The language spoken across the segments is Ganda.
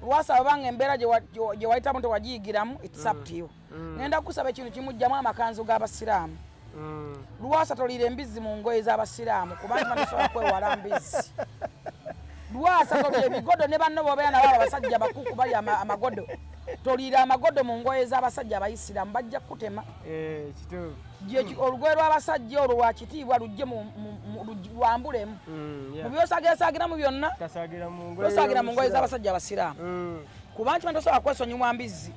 Lwasa obanga embeera gye wayitamu tewagiyigiramu it's up to you. Ngenda kusaba ekintu kimujjamu amakanzu g'abasiraamu. Lwasa toliira embizzi mu ngoye z'abasiraamu kubanga tasobola kwewala mbizzi. Lwasa toliira ebigodo ne banno b'obeera nabo abasajja bakuku bali amagodo. Toliira amagodo mu ngoye z'abasajja abayisiraamu bajja kutema. Kituufu. Olugoye lw'abasajja olwo lwa kitiibwa lujje lwambulemu. Mu byosaagira byonna tosaagira mu ngoye z'abasajja abasiraamu. Kubanga kimanyi tosobola kwesonyiwa mbizzi.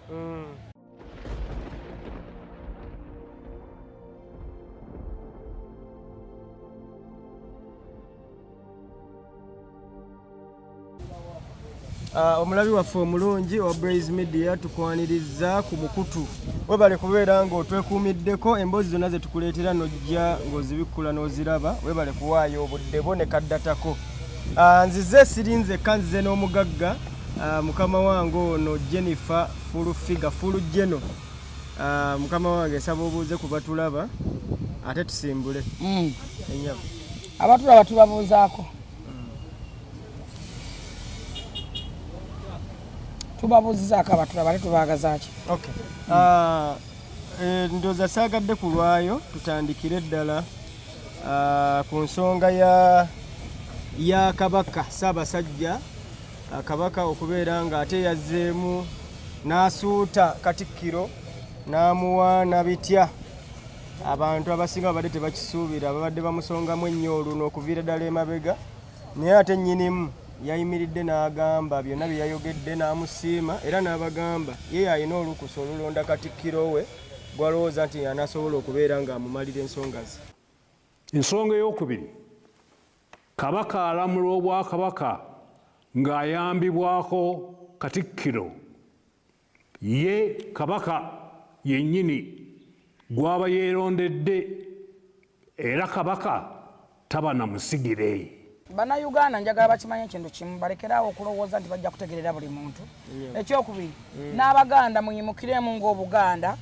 Omulabi waffe omulungi wa Blaze Media tukwaniriza ku mukutu. Webale kubeera ng'otwekuumiddeko emboozi zonna ze tukuleetera nojja ng'ozibikkula n'oziraba. Webale kuwaayo obuddebo ne kaddatako. Nzize sirinze kanzize n'omugagga mukama wange ono Jennifer Fulu Jeno. Mukama wange nsaba obuuze ku batulaba ate tusimbule. Ennyama. Abatulaba tubabuuzaako. Tubabuuzizaako abatulaba tubaagaza ki? Okay. Ndowooza saagadde ku lwayo tutandikire ddala ku nsonga ya Kabaka Ssaabasajja Kabaka okubeera ng'ate yazzeemu n'asuuta Katikkiro n'amuwa nabitya abantu abasinga babadde tebakisuubira babadde bamusongamu ennyo oluno okuviira ddala emabega naye ate nnyinimu yayimiridde n'agamba byonna bye yayogedde n'amusiima era n'abagamba ye alina olukusa olulonda Katikkiro we gw'alowooza nti anaasobola okubeera ng'amumalira ensonga ze. Ensonga ey'okubiri, Kabaka alamula Obwakabaka ng'ayambibwako Katikkiro ye Kabaka yennyini gw'aba yeerondedde era Kabaka taba na musigire. Bannayuganda njagala bakimanye ekintu kimu balekerawo okulowooza nti bajja kutegerera buli muntu. Ekyokubiri n'Abaganda muyimukiremu ng'Obuganda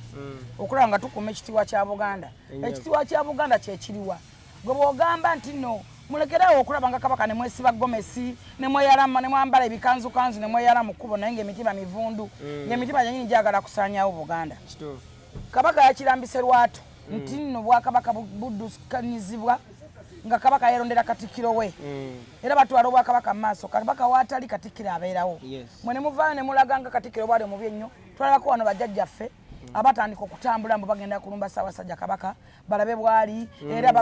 okulaba nga tukuma ekitiibwa kya Buganda. Ekitiibwa kya Buganda kye kiriwa gwe bw'ogamba nti nno mulekerawo okulaba nga Kabaka ne mwesiba gomesi ne mweyalama ne mwambala ebikanzukanzu ne mweyala mu kkubo naye ng'emitima mivundu ng'emitima gyennyini gyagala kusaanyaawo Buganda. Kabaka yakirambise lwatu nti nno Bwakabaka buddukanyizibwa nga Kabaka yerondera Katikkiro we era batwala Obwakabaka mu maaso Kabaka waatali Katikkiro abeerawo. Mwe ne muvaayo ne mulaga nga Katikkiro bwali omubi ennyo twalabako wano bajjajjaffe abatandika okutambula mbu bagenda kulumba Ssaabasajja Kabaka balabe bwali era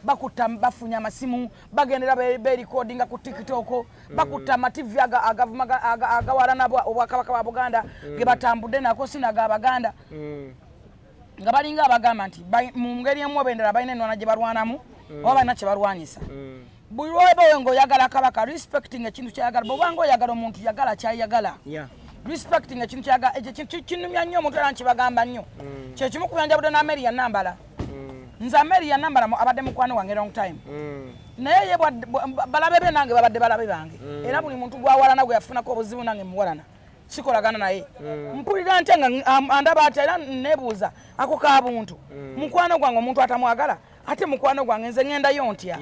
bakutta bafunya amasimu bagendera beerikodinga ku TikTok bakutta amativi agawalana Obwakabaka bwa Buganda ge batambudde nako sinaga Abaganda nga balinga abagamba nti mu ngeri emu bendera balina ennwana gye balwanamu oba balina kye balwanyisa. Buli lwobeeyo ng'oyagala Kabaka respecting ekintu kyayagala bw'obanga oyagala omuntu yagala kyayagala. Respecting ekintu kyayagala ekyo kinumya nnyo omuntu era nkibagamba nnyo kye kimu ku byanjabudde n'Ameri ya Nambala. Nze Ameri ya Nambala abadde mukwano wange long time naye ye balabe be nange babadde balabe bange era buli muntu gwawalana gwe yafunako obuzibu nange muwalana sikolagana naye mpulira nte nga andaba ate era nebuuza ako kabuntu mukwano gwange omuntu atamwagala ate mukwano gwange nze ngendayo ntya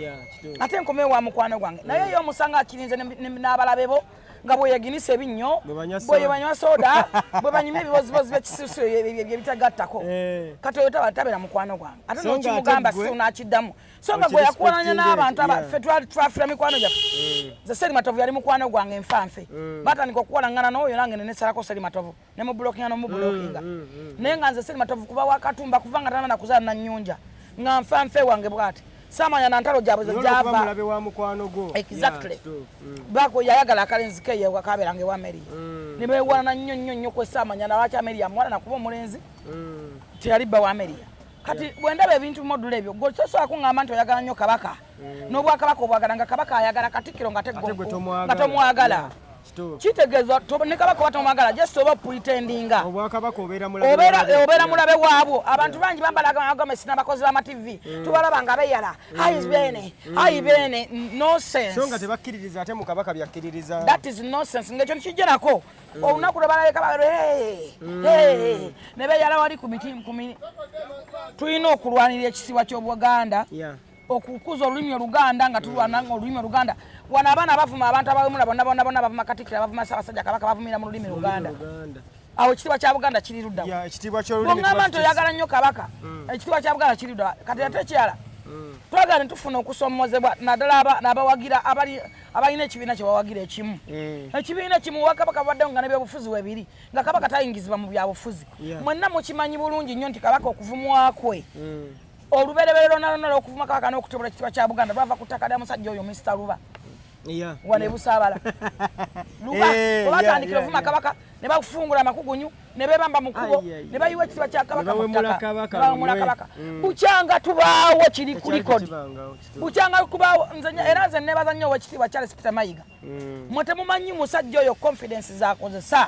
ate nkomewo wa mukwano gwange naye yo omusanga akirinze n'abalabe bo nga bweyaginisa ebinnyo bwe banywa soda bwe banyuma ebibozibozi by'ekisusu ebitagattako kati oyo tabeera mukwano gwange ate nokimugamba si unaakiddamu so nga gwe yakuwananya n'abantu ffe twafira mikwano gyaffe nze Seri Matovu yali mukwano gwange nfanfe batandika okuwalaŋŋana n'oyo nange nenesalako Seri Matovu ne mubulokinga n'omubulokinga naye nga nze Seri Matovu kuba wakatumba kuva nga tana nakuzaala na nnyunja nga nfanfe wange bw'ati samanya na ntalo gyabwe gyava mulabe wa mukwano go exactly bako yayagala akalenzi ke yewa kaberange wa Mary ne bewana nnyo kwe samanya na wacha Mary amwana na kuba omulenzi tiyaliba wa Mary kati bwendaba ebintu module ebyo go so akungamba nti oyagala nnyo Kabaka n'Obwakabaka obwagalanga Kabaka ayagala Katikkiro nga tomwagala kitegeeza ne Kabaka batomwagala just oba pretendinga Obwakabaka obeera mulabe waabwo abantu bangi bambala agomesi n'abakozi b'ama TV tubalaba nga beyala ayi bene nonsense so nga tebakkiririza ate mu Kabaka byakkiririza that is nonsense ngekyo nikijja nako olunaku lwe balabeka ne beyala wali ku miti tulina okulwanirira ekisiwa ky'Obuganda okukuza olulimi oluganda nga tulwana olulimi oluganda wana abaana bavuma abantu abawemula bonna bavuma Katikkiro bavuma Ssaabasajja Kabaka bavumira mu lulimi luganda awo ekitiibwa kya Buganda kiri ludda bw'oŋŋamba nti oyagala nnyo Kabaka ekitiibwa kya Buganda kiri ludda kati ate kyala twagala ne tufuna okusoomozebwa naddala n'abawagira abalina ekibiina kye bawagira ekimu ekibiina kimu wa Kabaka babaddewo nga n'ebyobufuzi weebiri nga Kabaka tayingizibwa mu byabufuzi mwenna mukimanyi bulungi nnyo nti Kabaka okuvumwakwe olubereberye lwonna okuvuma Kabaka n'okutebula ekitiibwa kya Buganda lwava ku ttaka lya musajja oyo Mr. Luba wane Busaabala Luba batandikira ovuma Kabaka ne bafungula amakugunyu ne bebamba mu kkubo ne bayiwa ekitiibwa kya Kabaka mu ttaka bawemula Kabaka bukyanga tubaawo kiri ku likodi bukyanga kubaawo era nze nebaza nnyo ow'ekitiibwa Charles Peter Mayiga mwe temumanyi musajja oyo confidence z'akozesa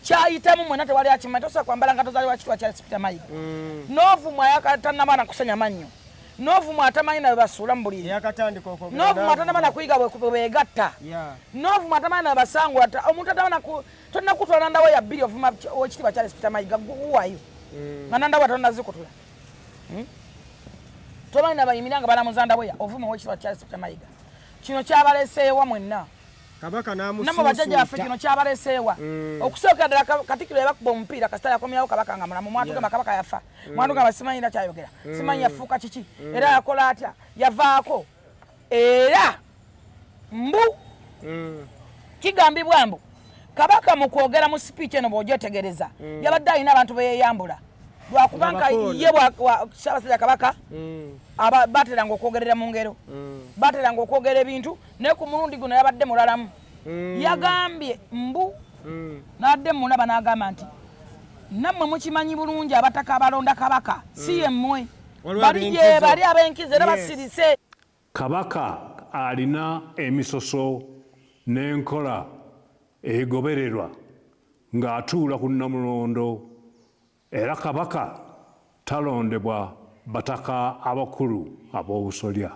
kyayitamu mwenna tewali akimanyi tosobola kwambala nga tozaliwa ekitiibwa Charles Peter Mayiga n'ovumwa yakatannamana kusenya mannyo n'ovumwa atamanyi nawe basuula mu buliri n'ovumwa atanamana kuyiga bwe beegatta n'ovumwa atamanyi nawe basangula omuntu tolina kutwala ndawo ya bbiri ovuma ekitiibwa Charles Peter Mayiga guwayo nga nandawo tonazikutula tomanyi nabayimira nga balamuza ndawo ya ovuma ow'ekitiibwa Charles Peter Mayiga kino kyabaleeseewa mwenna namwe bajjajja baffe kino kyabaleeseewa okusookera ddala Katikkiro yabakuba omupiira kasita yakomyawo Kabaka nga mulamu mwatugamba Kabaka yafa mwatugamba simanyi era kyayogera simanyi yafuuka kiki era yakola atya yavaako era mbu kigambibwa mbu Kabaka mu kwogera mu sipiiki eno bw'ogyetegereza yabadde alina abantu beyeeyambula lwakubanga ye Ssaabasajja Kabaka bateranga okwogerera mu ngero bateranga okwogera ebintu naye ku mulundi guno yabadde mulalamu yagambye mbu n'adde mulaba n'agamba nti nammwe mukimanyi bulungi abataka abalonda Kabaka si yemmwe bali gye bali ab'enkizo era basirise Kabaka alina emisoso n'enkola egobererwa ng'atuula ku Namulondo era Kabaka talondebwa bataka abakulu ab'obusolya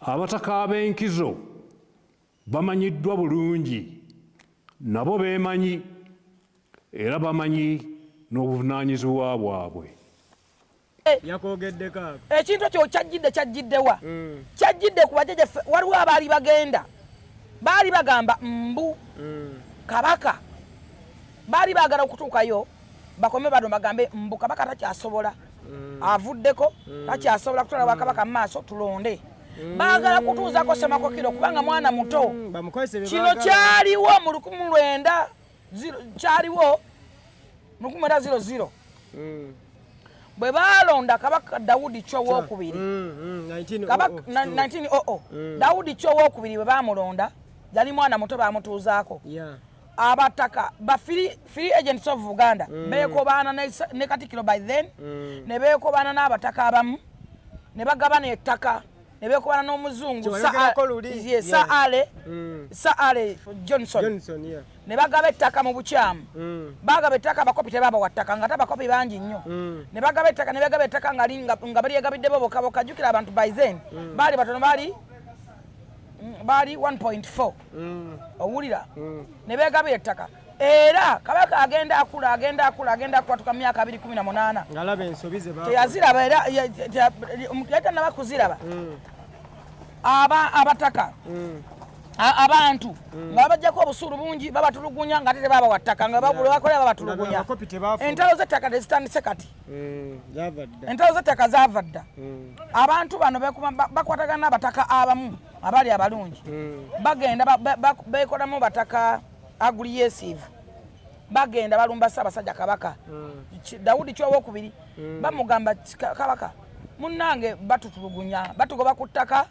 abataka ab'enkizo bamanyiddwa bulungi nabo beemanyi era bamanyi n'obuvunaanyizibwa bwabwe ekintu ekyo kyajjiddewa kyajjidde ku bajjajjaffe waliwo abaali bagenda baali bagamba mbu Kabaka baali baagala okutuukayo bakome bano bagambe mbu Kabaka takyasobola avuddeko takyasobola kutwala bwa Kabaka mu maaso tulonde baagala kutuuzako Ssemakokiro kubanga mwana muto kino kyaliwo mu 1900 kyaliwo mu 1900 bwe baalonda Kabaka Dawudi Chwa owookubiri 1900 Dawudi Chwa owookubiri bwe baamulonda yali mwana muto baamutuuzaako abataka ba free agents of Uganda beekobaana ne Katikkiro by then ne beekobaana n'abataka abamu ne bagabana ettaka ne beekobaana n'omuzungu Saale Johnson ne bagaba ettaka mu bukyamu bagaba ettaka abakopi tebabawa ttaka nga tabakopi bangi nnyo ne bagaba ettaka ne bagaba ettaka nga balyegabidde bobokaboka jjukira abantu by then baali batono baali 1.4 owulira ne beegabira ettaka era Kabaka agenda akula tuka myaka 218 ngalaba ensobi ze baba teyaziraba era yatanaba kuziraba abataka abantu nga bajjako obusuulu bungi babatulugunya nga tete baba wattaka nga bakolera babatulugunya entalo z'ettaka tezitandise kati entalo z'ettaka zavadda abantu bano bakwatagana n'abataka abamu abali abalungi bagenda beekolamu bataka agriesive bagenda balumba Ssaabasajja Kabaka Dawudi Chwa owookubiri bamugamba Kabaka munnange batutulugunya batugoba ku ttaka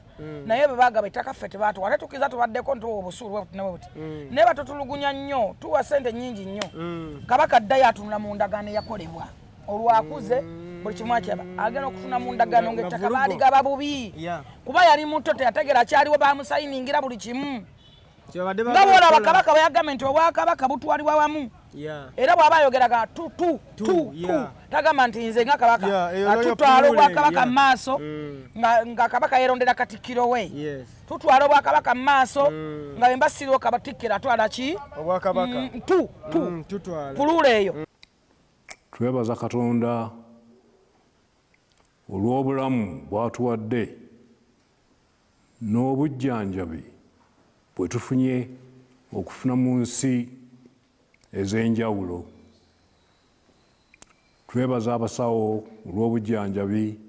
naye bwe baagaba ettaka ffe tebaatuwa ate tukiza tubaddeko ntuwa obusuulu buti naye batutulugunya nnyo tuwa ssente nnyingi nnyo Kabaka ddayo atunula mu ndagaano eyakolebwa olwakuze buli kimu akyaba agenda okufuna mu ndagaano ng'ettaka baaligaba bubi kuba yali muto teyategera kyaliwo bamusayiningira buli kimu nga bwolaba Kabaka bwe yagambye nti obwakabaka butwalibwa wamu era bw'aba ayogeraga tagamba nti nze nga Kabaka tutwala obwakabaka mu maaso nga Kabaka yeerondera Katikkiro we tutwala obwakabaka mu maaso nga bwe mbasiriwo Katikkiro atwala ki puluula eyo twebaza Katonda olw'obulamu bwatuwadde n'obujjanjabi bwe tufunye okufuna mu nsi ez'enjawulo. Twebaza abasawo olw'obujjanjabi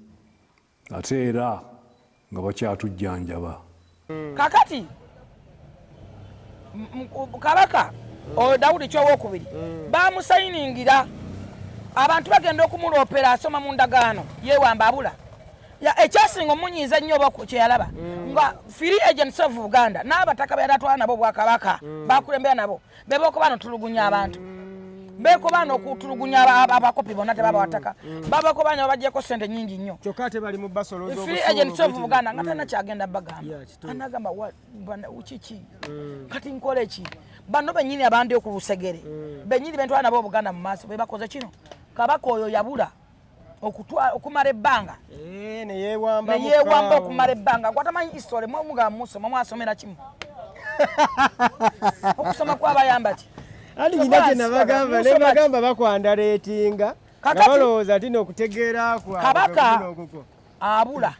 ate era nga bakyatujjanjaba. Kakati Kabaka Daudi Kyowokubiri bamusayiningira abantu bagenda okumulopera asoma mu ndagaano yeewamba abula. Ekyasinga omunyiiza nnyo oba kye yalaba nga Free Agents of Uganda n'abataka be yalatwala nabo Bwakabaka bakulembera nabo beboko bano tulugunya abantu beko bano okutulugunya abakopi bonna tebabawataka babako bano bagyeko sente nnyingi nnyo kyokka ate bali mu basolo Free Agents of Uganda nga tana kyagenda bagamba anagamba ukiki kati nkole ki bano bennyini abandi okulusegere bennyini bentwala nabo Buganda mu maaso bebakoze kino Kabaka oyo yabula okumara ebbanga neyeewamba okumara ebbanga gwatamanyi history mwemuga musoma mwasomera kimu okusoma kwabayamba ki ali nyina kye nabagamba ne bagamba bakwandareetinga nga balowooza ati n'okutegeera kwa Kabaka abula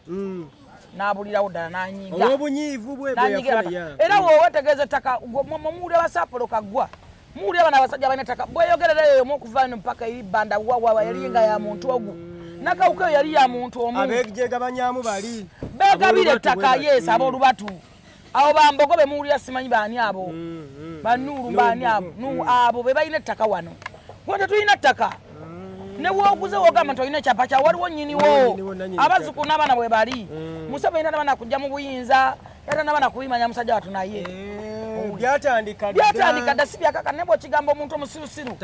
n'abulirawo ddala n'anyinga olw'obunyiivu bwe yafuna era wowetegeeza ettaka muwulira basapolo kaggwa muwulira bano abasajja balina ettaka bweyogerera eyo okuva eno mpaka eri bbanda wawawa yali nga ya muntu ogu nakawuka eyo yali ya muntu omu abeegabanyaamu bali beegabira ettaka yeesi ab'olubatu abo bambogo be muwulira simanyi baani abo banuulu baani abo abo be balina ettaka wano wante tulina ettaka ne wooguze wogamba nti olina ekyapa kya waliwo nnyiniwo abazzukulu n'abaana bwe bali musaba yina n'abaana kujja mu buyinza era n'abaana kubimanya musajja watu naye byatandika dda si byakaka ne bw'okigamba omuntu omusirusiru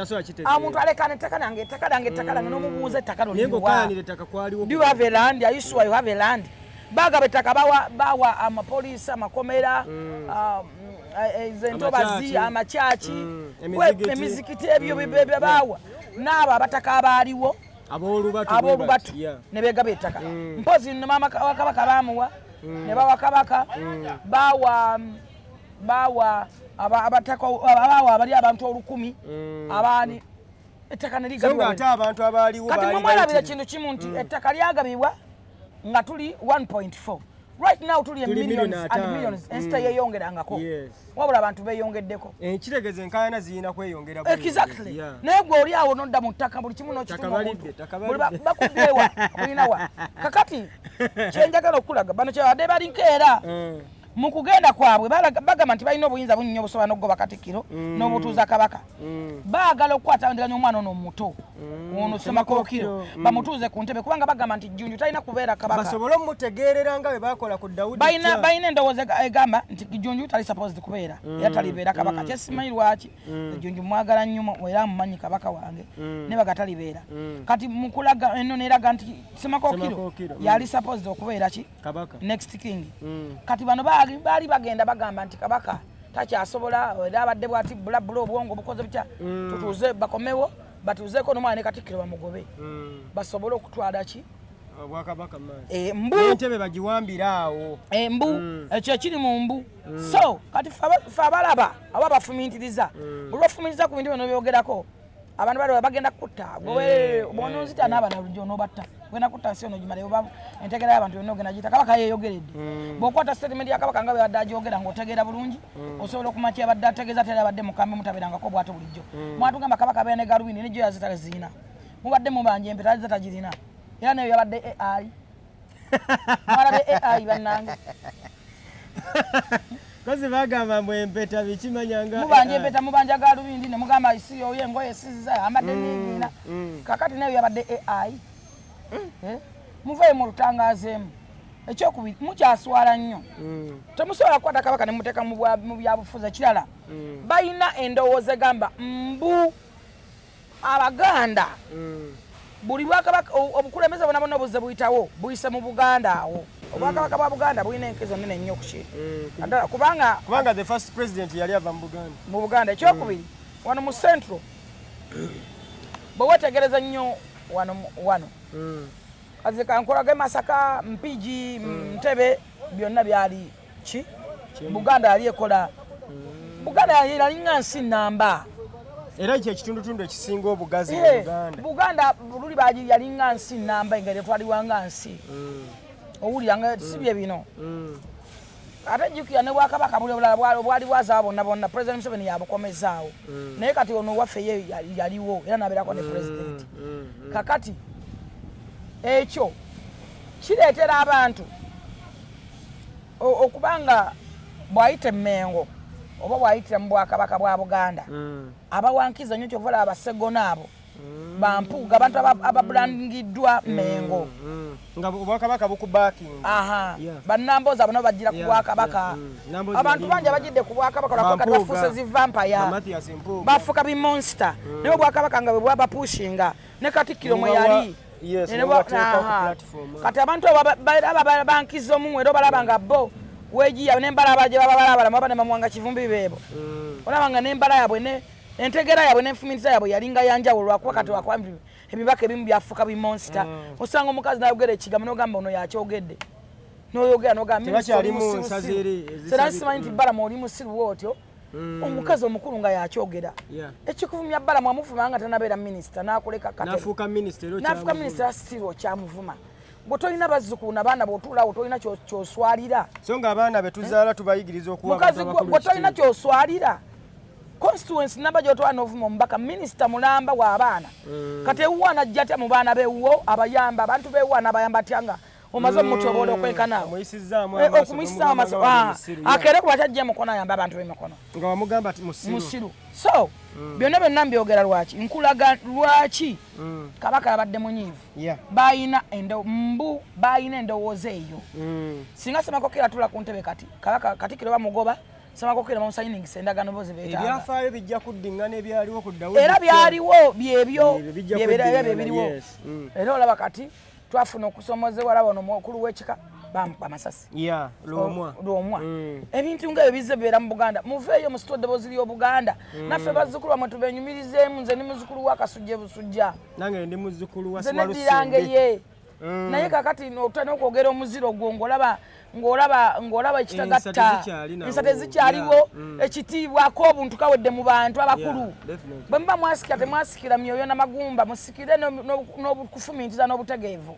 omuntu alekana ettaka lange ettaka lange ettaka lange n'omubuuza ettaka loliwa do you have a land? Are you sure you have a land? Bagaba ettaka bawa amapoliisi amakomera entobazi amakyaki emizikiti ebyo bye bawa n'abo abataka abaaliwo ab'olubatu ne beegaba ettaka mpozi ne maama wa Kabaka baamuwa ne bawa Kabaka bawa abataka bawa abali abantu 1000 abaani ettaka ne ligabibwa kati mwalabira kintu kimu nti ettaka lyagabibwa nga tuli 1.4 right now tuli millions and millions ensta yeyongerangako wabula abantu beyongeddeko kitegeeza enkaayana ziyina kweyongera exactly naye gwe oli awo nodda mu ttaka buli kimu bakubyewa kulinawa kakati kyenjagala okulaga bano kyabadde balinkeera mu kugenda kwabwe bagamba nti balina obuyinza bunnyo obusobola n'okugoba Katikkiro n'obutuuza Kabaka baagala okukwataganya omwana ono omuto ono Ssemakookiro bamutuuze ku ntebe kubanga bagamba nti Jjunju talina kubeera Kabaka basobole omutegeerera nga bwe baakola ku Dawudi balina endowooza egamba nti Jjunju tali supposed kubeera era talibeera Kabaka kyesimanyi lwaki Jjunju mwagala nnyo era mumanyi Kabaka wange ne baga talibeera kati mukulaga eno neeraga nti Ssemakookiro yali supposed okubeera ki next king kati bano baali bagenda bagamba nti Kabaka takyasobola era abadde bwati bulabula obwongo bukoze butya tutuuze bakomewo batuuzeeko n'omwana ne Katikkiro bamugobe basobole okutwala ki Obwakabaka mbu entebe bagiwambira awo mbu ekyo ekiri mu mbu so kati fe abalaba aba bafumintiriza olwafumintiriza ku bintu bino byogerako abantu bali bagenda kutta bwononzita n'abaana lujja onobatta gwena kutta nsi ono gimaleyo entegera y'abantu yonna ogenda giyita Kabaka yeeyogeredde bw'okwata statement ya Kabaka nga bwe yabadde agyogera ng'otegeera bulungi osobola okumanya kyabadde ategeeza teri abadde mukambe mutabeerangako bw'ato bulijjo mwatugamba Kabaka abeera ne galubindi ne joya zitazirina mubadde mubanja empeta zitagirina era nayo yabadde AI mwalabe AI bannange kozi bagamba mbu empeta bikimanyanga mubanja empeta mubanja galubindi ne mugamba isiyo yengoye esiziza amadde ningina kakati nayo yabadde AI muvayo mu lutangazeemu ekyokubiri mukyaswala nnyo temusobola kukwata Kabaka ne muteeka mu byabufuzi ekirala balina endowooza egamba mbu Abaganda buli Bwakabaka obukulembeze bonna bonna obuzze buyitawo buyise mu Buganda awo Obwakabaka bwa Buganda bulina enkezo nnene nnyo ku kintu kubanga the first president yali ava mu Buganda ekyokubiri wano mu central bwe wetegereza nnyo wano kazi kankolage Masaka Mpigi Ntebe byonna byali ki Buganda yali ekola Buganda yali nga nsi namba era kye kitundutundu ekisinga obugazi mu Uganda. Buganda bululi baji yalinga nsi namba engere twaliwanga nsi. Owulira nga sibye bino. Ate jukya ne Bwakabaka bwali bwaza bonna President Museveni yabukomezaawo. Naye kati ono waffe ye yaliwo era nabeerako ne president. Kakati ekyo kireetera abantu okubanga bwayite Mengo oba bwayite mu Bwakabaka bwa Buganda abawankiza nnyo kyovala abasegona abo bampuuga abantu ababulangiddwa Mengo nga Bwakabaka bukubaking bannambooza bano bajjira ku Bwakabaka abantu bangi abajjidde ku Bwakabaka lwakakati bafuuse zivampaya bafuuka bimonster naye Bwakabaka nga bwe bwabapushinga ne Katikkiro mwe yali kati abantu bankiza omumwe era balaba nga bo wejiya n'embalaba gye baba balabala baba ne bamwanga kivumbi beebo olaba nga n'embala yabwe entegera yabwe n'enfumitiza yabwe yalinga yanjawulo lwakuba kati wakwambi ebibaka ebimu byafuuka bimonster osanga omukazi n'ayogera ekigambo n'ogamba ono yakyogedde n'oyogera n'ogamba simanyi nti Balamu oli musiru bw'otyo omukazi omukulu nga yakyogera ekikuvumya Balamu amuvuma nga tanabeera minisita n'akuleka nafuuka minisita siro kyamuvuma bwe tolina bazzukulu n'abaana bw'otuulaawo tolina ky'oswalira so nga abaana be tuzaala tubayigiriza okuwa mukazi bwe tolina ky'oswalira constituency namba gy'otwala n'ovuma omubaka minisita mulamba w'abaana kati ewuwo anajja atya mu baana b'ewuwo abayamba abantu b'ewuwo anabayamba atya nga omaze omutoboola okweka naawe okumuyisizaamu amaso akeere ku bakyajja mukono ayamba abantu b'emikono nga wamugamba ati musiru so byonna byonna mbyogera lwaki nkulaga lwaki Kabaka yabadde munyiivu balina endowooza eyo singa Ssemakokera atula ku ntebe kati Kabaka Katikkiro bamugoba Ssemakokera bamusayiningisa endagaano bozi beetaaga ebyafaayo bijja kuddingana ebyaliwo ku Daudi era byaliwo byebyo biriwo era olaba kati twafuna okusomozebwa laba ono omukulu w'ekika bamukuba amasasi lwomwa ebintu ng'ebyo bizze bibeera mu Buganda muveeyo musitwa eddoboozi ly'Obuganda naffe bazzukulu bamwe tubenyumirizeemu nze ni muzzukulu wa Kasujja Busujja nange ndi muzzukulu wa nze neddirange ye naye kakati otandika okwogera omuziro gwo ng'olaba ekitagatta ensata ezikyaliwo ekitiibwako obuntu kawedde mu bantu abakulu bwe muba mwasikira temwasikira myoyo n'amagumba musikire n'okufumiitiza n'obutegeevu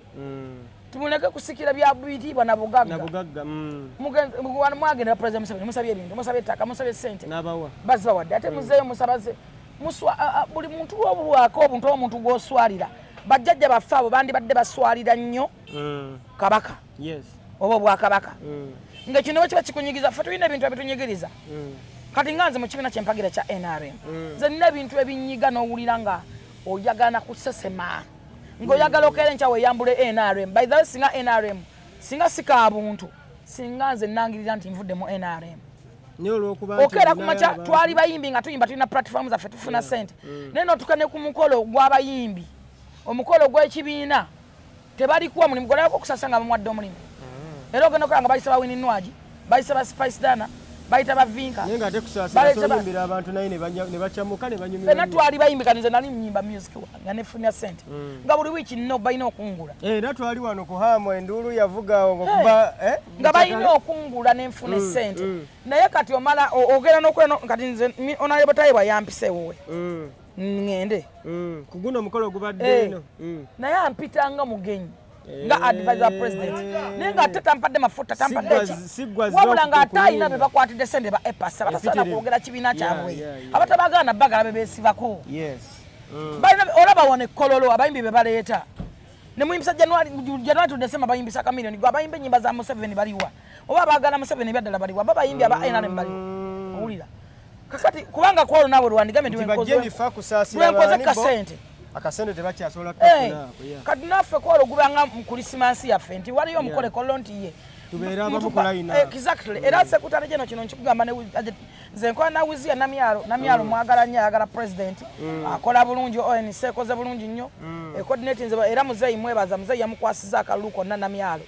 tumuleke kusikira bya bitiibwa na bugagga mwagenda President Museveni musabye ebintu musabye ettaka musabye ssente bazibawadde ate muzeeyo musabaze buli muntu lwobulwako obuntu omuntu gw'oswalira bajjajja baffe abo bandibadde baswalira nnyo Kabaka oba Bwakabaka nga kino bwe kiba kikunyigiza ffe tulina ebintu ebitunyigiriza kati nga nze mu kibiina ky'empagira kya NRM nze nina ebintu ebinyiga n'owulira nga oyagala kusesema ng'oyagala okeera enkya weeyambule NRM by the way singa NRM singa sika buntu singa nze nangirira nti nvudde mu NRM okeera kumakya twali bayimbi nga tuyimba tulina platform zaffe tufuna ssente naye notukane ku mukolo gw'abayimbi omukolo gw'ekibiina tebalikuwa mulimu gwolabako okusasa nga bamuwadde omulimu era ogenda okola nga bayisa bawininwagi bayisa ba Spice Dana bayita bavinka naye nga ate kusaasira soyimbira abantu naye ne bacyamuka ne banyumira fena twali bayimbikanize nali nnyimba music nga nefunya ssente nga buli wiiki nno balina okungula era twali wano ku haamu enduulu yavuga okuba nga balina okungula nenfuna essente naye kati omala ogera n'okola kati nze onalebo tayebwa yampisewowe ngende ku guno omukolo ogubadde eno naye ampitanga mugenyi nga advisor president naye nga ate tampadde mafuta tampadde wabula nga ate alina be bakwatidde sente ba epasa batasaana kwogera kibiina kyabwe abatabagaana bagala be beesibako olaba wano ekkololo abayimbi be baleeta ne muyimbisa January to December bayimbisa kamiliyoni gwe abayimba ennyimba za Museveni baliwa oba abaagala Museveni byaddala baliwa aba bayimbi aba NRM baliwa owulira kakati kubanga kwolwo naawe lwandigambe lwenkoze kasente akasente tebakyasobola kufuna kati naffe kwolwo gubanga mu Krisimansi yaffe nti waliyo omukole kollo nti ye tubeera abamu kulayina exactly era sekutale gino kino nkikugamba nze nkola nawuzia namyalo mwagala nnyo ayagala president akola bulungi ONC ekoze bulungi nnyo coordinate nze era muzeeyi mwebaza muzeeyi yamukwasiza akalulu konna namyalo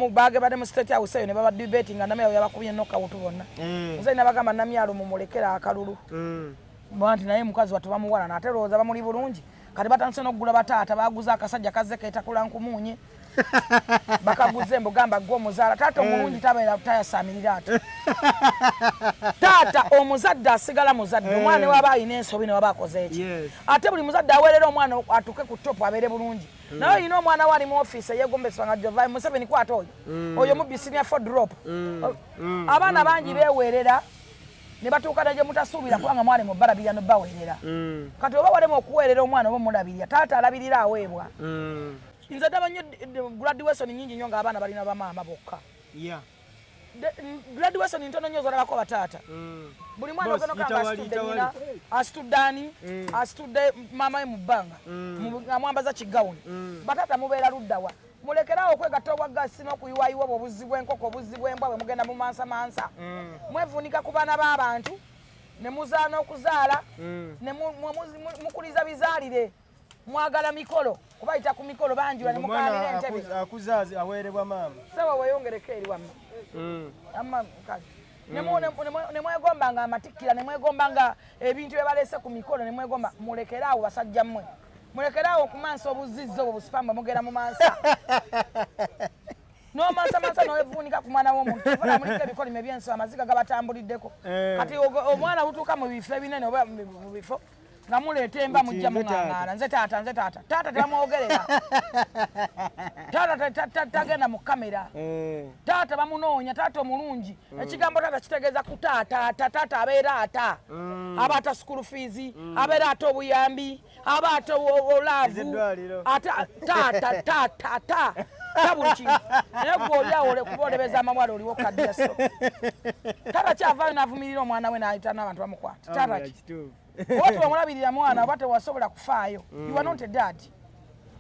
bagebadde mu state house eyo ne baba debating nga namyalo yabakubye nokawutu bonna muzeeyi nabagamba namyalo mumulekera akalulu banti naye mukazi watu bamuwala nate lowooza bamuli bulungi kati batandise n'okugula bataata baguza akasajja kazze keetakula nkumuunye bakaguze mbogamba gwo muzaala taata omulungi tabeera tayasamirira ate taata omuzadde asigala muzadde omwana waba alina ensobi ne waba akoze eki ate buli muzadde aweerera omwana atuke ku topu abeere bulungi naye olina omwana we ali mu ofiisi eyegombesebwa nga Jovai Museveni kwata oyo mubbi senior for drop abaana bangi beeweerera ne batuuka ne gye mutasuubira kubanga mwali mu balabirira nobaweerera kati oba walema okuweerera omwana oba omulabirira taata alabirira aweebwa nze ddaba nnyo graduation nyingi nnyo ng'abaana balina bamaama bokka graduation ntono nnyo zolabako bataata buli mwana ogenokanga asitudde nnyina asitudde ani asitudde maama we mu bbanga amwambaza kigawuni bataata mubeera luddawa mulekerawo okwegatta obwagasi n'okuyiwayiwa obwo obuzzi bw'enkoko obuzzi bw'embwa bwe mugenda mu mansamansa mwevuunika ku baana b'abantu ne muzaana okuzaala ne mukuliza bizaalire mwagala mikolo kubayita ku mikolo banjula ne mukalira entebe akuzaazi aweerebwa maama sawa weyongereko eri wamma amma kati ne mwegombanga amatikkira ne mwegombanga ebintu bye baleese ku mikolo ne mwegomba mulekeraawo basajja mmwe mulekeraawo okumansa obuzizzo obwo busipamba mugera mu mansa n'omansamansa n'owevuunika ku mwana w'omuntu ola muliko ebikolimo eby'ensobi amaziga gabatambuliddeko kati omwana butuuka mu bifo ebinene oba mu bifo nga muleeta emba mujja muŋŋaŋaana nze taata tamwogerera taata tagenda mu kamera taata bamunoonya taata omulungi ekigambo taata kitegeeza ku taata abeera ata aba ata school fees abeera ata obuyambi aba ata olaavu taata buli kintu naye gwe oliawo kuba olebeza amawala oliwo kaddeso taata kyavaayo n'avumirira omwana we n'ayita n'abantu bamukwata taata ki oba tewamulabirira mwana oba tewasobola kufaayo you are not a dad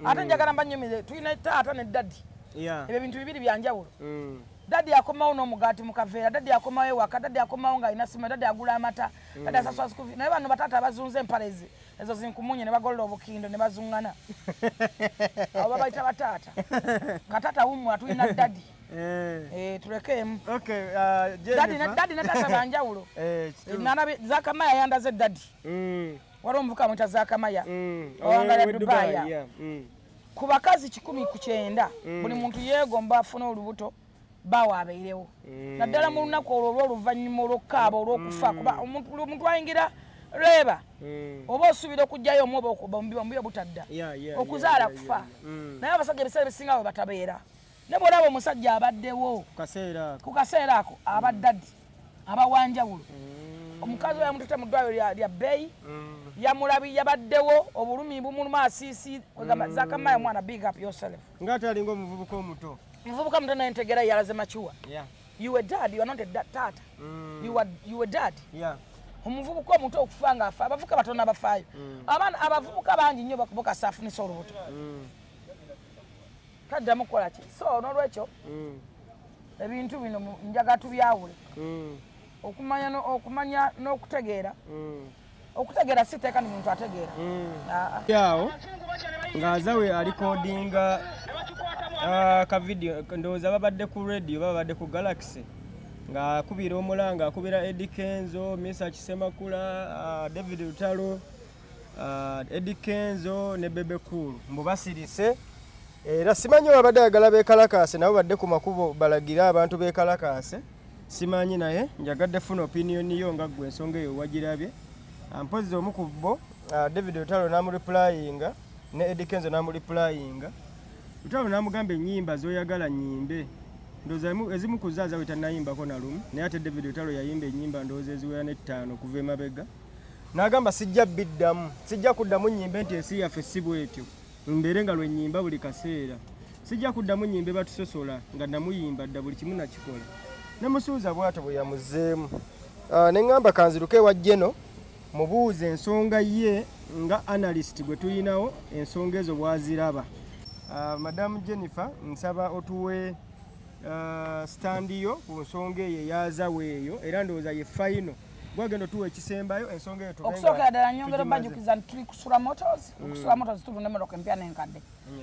ate njagala mbanyumize tulina taata ne dadi ebyo bintu bibiri byanjawulo dadi akomawo n'omugaati mu kaveera dadi akomawo ewaka dadi akomawo ng'alina ssomero dadi agula amata dadi asasula sikufi naye bano bataata abazunza empale ezo zinkumunye ne bagolola obukindo ne bazuŋŋana abo babayita bataata kataata wummwe tulina dadi tulekeemu dadi ne taata banjawulo zakamaya yandaze dadi waliwo omuvuka mwita zakamaya owangala Dubaaya ku bakazi 109 buli muntu yeegomba afune olubuto bawa abeirewo naddala mu lunaku olwo olw'oluvannyuma olw'okukaaba olw'okufa kuba omuntu ayingira leba oba osuubira okugjayo omu oba okuba omubiri butadda okuzaala kufa naye abasajja ebiseera ebisinga bwe batabeera ne bw'olaba omusajja abaddewo ku kaseera ako abaddadi abawanjawulo omukazi oyo yamutute mu ddwaliro lya bbeeyi yamulabi yabaddewo obulumi bumuluma asiisi zakamaya mwana big up yourself ng'ate alinga omuvubuka omuto muvubuka muto naye ntegera yalaze machuwa you a dad you are not a taata you a dad omuvubuka omuto okufa nga afa abavubuka batono abafaayo abavubuka bangi nnyo bakasa afunisa olubuto taddamu kukola ki so n'olwekyo ebintu bino njaga tubyawule okumanya n'okutegeera okutegeera si teeka ni muntu ategeera yawo ng'azawe alikodinga akavidiyo ndowooza babadde ku radio babadde ku Galaxy ng'akubira omulanga akubira Eddie Kenzo Misa Kisemakula David Lutalo Eddie Kenzo ne Bebe Cool mbu basirise era simanyi babadde agala beekalakaase nabo badde ku makubo balagira abantu beekalakaase simanyi naye njagadde funa opinion yo nga gwe ensonga eyo wagirabye mpozi omu ku bo David Lutalo n'amureplyinga ne Eddie Kenzo n'amureplyinga Lutalo n'amugamba ennyimba z'oyagala nnyimbe ndowooza ezimu ku zaaza we tannayimbako na lumu naye ate David Lutalo yayimba ennyimba ndowooza eziwera n'ettaano kuva emabega n'agamba sijja biddamu sijja kuddamu nnyimbe nti ensi yaffe si bwetyo mbeere nga lwe nnyimba buli kaseera sijja kuddamu nnyimbe batusosola nga namuyimba dda buli kimu nakikola ne musuuza bw'atyo bwe yamuzeemu ne ŋŋamba kanziruke ewa Jeno mubuuze ensonga ye nga analyst gwe tulinawo ensonga ezo bwaziraba Madamu Jennifer nsaba otuwe standiyo ku nsonga eyo eyaazawo eyo era ndowooza ye final gwagenda otuwa ekisembayo ensonga eyo okusookera ddala nyongera bajjukiza nti tuli ku Sura Motors okusula Motors tulunda emmotoka empya n'enkadde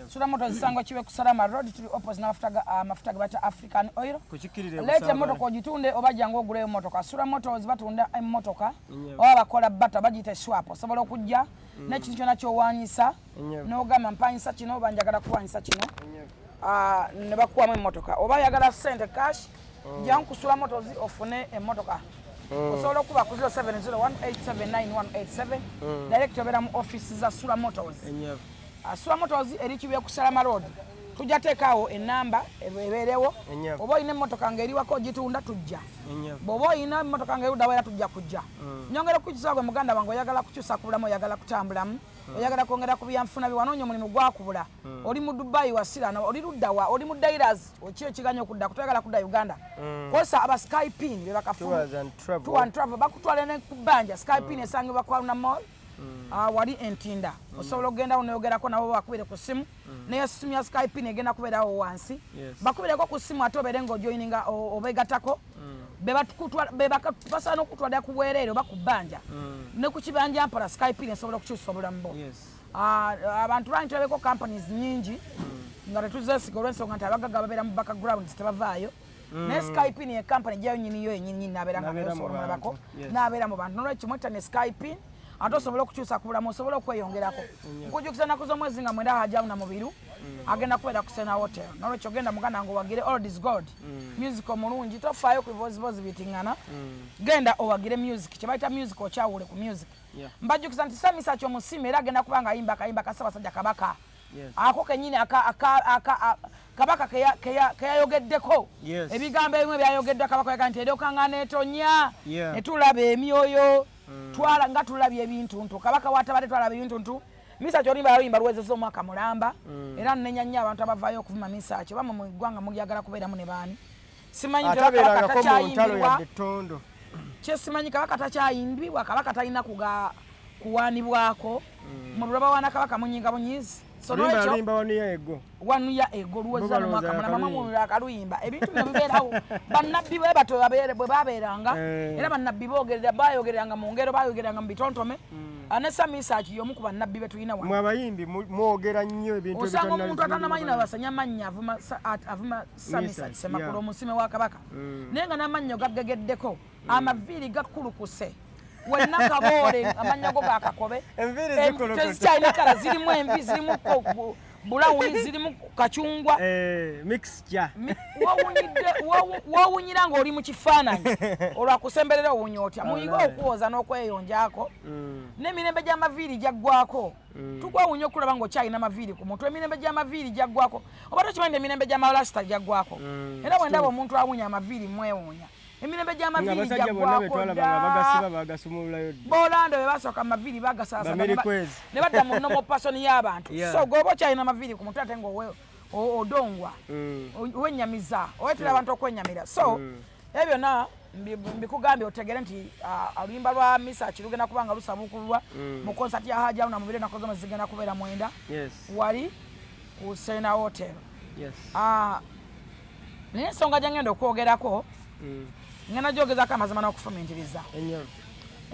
Sura Motors isango kibe ku Salama Road tuli opposite n'amafuta ge bayita African Oil leeta emmotoka ogitunde oba jangu oguleyo emmotoka Sura Motors batunda emmotoka oba bakola bata bagiyita swap osobola okujja n'ekintu kyonna ky'owaanyisa n'ogamba mpanyisa kino oba njagala kuwaanyisa kino ne bakuwamu emmotoka oba yagala sente cash jjangu kusula motozi ofune emmotoka osobola okuba ku 0701879187 direct obeera mu office za Sula Motors. Sula Motors eri Kibuye ku Salama Road. Tujja teekaawo ennamba ebeerewo oba olina emmotoka ng'eriwako gitunda tujja bw'oba olina emmotoka ng'eruddawo tujja kujja nyongera okukyusa gwe muganda wange oyagala kukyusa ku bulamu oyagala kutambulamu oyagala kwongera ku byanfuna bye wanoonya omulimu gwakubula oli mu Dubai wasirana oli luddawa oli mu Dairas ki ekiganya okudda kutwagala kudda Uganda kozesa aba Skypin be bakafuna Tour and Travel bakutwala ne ku bbanja Skypin esangibwa kwa Luna Mall wali Entinda osobola okugenda onoyogerako nabo bakubire ku simu naye simu ya Skype negenda kubeerawo wansi bakubireko ku simu ate obeere ng'ojoininga obeegattako basobola n'okutwalira ku bwereere oba ku bbanja ne ku kibanja mpola Skype esobola okukyusa obulamu bo abantu lwani tulabeko companies nyingi nga tetuzeesiga olw'ensonga nti abagagga babeera mu backgrounds tebavaayo naye Skype ye company gyayo nyiniyo yennyini n'abeera nga osobola omulabako n'abeera mu bantu nolwekyo mwetta ne Skype ate osobola okukyusa ku bulamu osobola okweyongerako nkujjukisa ennaku z'omwezi nga mwenda hajjamu na mubiru agenda kubeera ku Sena Hotel nolwekyo genda muganda nga owagire All is God music omulungi tofaayo ku bibozibozi bitiŋŋana genda owagire music kye bayita music okyawule ku music mbajjukisa nti Samisa Kyomusime era agenda kuba nga ayimba akayimba ka Ssaabasajja Kabaka ako kennyini Kabaka keyayogeddeko ebigambo ebimu byayogedde Kabaka yaga nti eryokaŋŋaana etonya netulaba emyoyo twala nga tulabye ebintuntu Kabaka watabadde twalaba ebintuntu Misa Kyolimba yayimba luwezezza omwaka mulamba era nnenya nnyo abantu abavaayo okuvuma Misa Kyo bamwe mu ggwanga mulyagala kubeeramu ne baani simanyi Kabaka takyayimbibwa kyesimanyi Kabaka takyayimbibwa Kabaka talina kuwaanibwako mu lulaba wana Kabaka munyinga bunyizi wanuya ego luwezezza n'omwaka mulamba mamulula akaluyimba ebintu bino bibeerawo bannabbi bwe bato bwe babeeranga era bannabbi bayogereranga mu ngero bayogereranga mu bitontome anessa Misa Kyo y'omu ku bannabbi be tulina wano mwabayimbi mwogera nnyo ebintu osanga omuntu atanamanyi nabasanya amannya avuma Samisa Semakula omusime wa Kabaka naye nga n'amannyo gaggegeddeko amaviiri gakkulukuse wenna Kaboole amannya go gakakobe tezikyalina kala zirimu envi zirimu bulawuni zirimu kacungwa mixture woowunyira ng'oli mu kifaananyi olwakusemberera owunya otya muyiga okuwoza n'okweyonjako n'emirembe gy'amaviiri gyaggwako tugwawunya okulaba ng'okyalina amaviiri ku mutwe emirembe gy'amaviiri gyaggwako oba tokimanyi emirembe gy'amalasita gyaggwako era bwe ndaba omuntu awunya amaviiri mwewuunya emirembe gy'amaviiri gyaggwako Bolando be basooka amaviiri bagasaasa ne badda mu nomo pasoni y'abantu so gwoba okyalina amaviiri ku mutwe ate ng'odongwa owenyamiza owetera abantu okwenyamira so ebyo byonna mbikugambye otegere nti oluyimba lwa Misa Kyo lugenda kuba nga lusabukulwa mu konsati ya Hajja na mubiri nakoze mu zigenda kubeera mwenda wali ku Sena Hotel naye ensonga gyengenda okwogerako ngenda gyogezako amazima n'okufumintiriza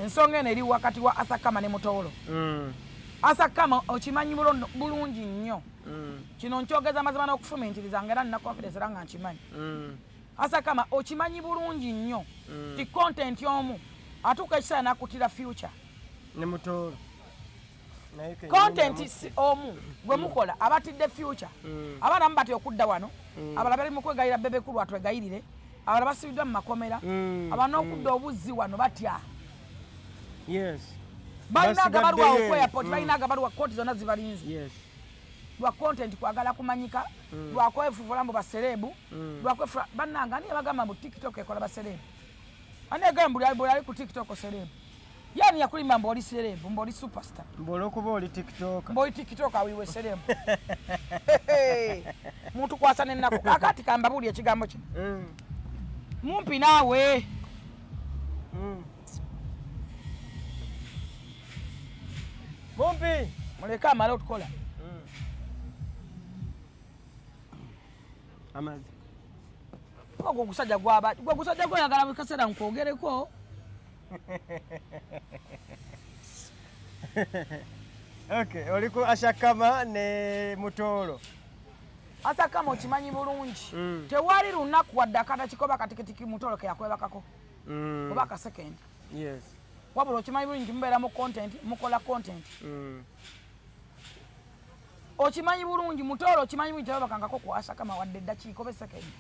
ensonga eno eri wakati wa Asakama ne Mutowolo Asakama okimanyi bulungi nnyo kino nkyogeza amazima n'okufumintiriza nga era nina confidence era nga nkimanyi Asakama okimanyi bulungi nnyo ti content omu atuuka ekiseera n'akutira future ne Mutowolo content omu gwe mukola abatidde future abaana mubati okudda wano abalala bali mu kwegayirira Bebekulu atwegayirire abalala basibiddwa mu makomera abalina okudda obuzzi wano batya balina agabaluwa ku airport balina agabaluwa kooti zonna zibalinze lwa content kwagala kumanyika lwakwefuula mbu baserebu lwakwefuula bannanga ani yabagamba mbu TikTok ekola baserebu ani yagamba buli ali ku TikTok serebu yani yakulimba mbu oli serebu mbu oli superstar mbu olwokuba oli TikTok mbu oli TikTok awiwe serebu muntu kwasa n'ennaku akati kambabuli ekigambo kino mumpi naawe mumpi muleke amale otukola amazi ogwo ogusajja gwaba gwe gusajja gweyagala buli kaseera nkwogereko okay oli ku Asakama ne Mutowolo Asakama okimanyi bulungi tewali lunaku wadde akata kikoba katikitiki Mutowolo ke yakwebakako oba akasekendi wabula okimanyi bulungi mubeera mu content mukola content okimanyi bulungi Mutoro okimanyi bulungi bakangako ku Asakama wadde eddakiiko be sekendi.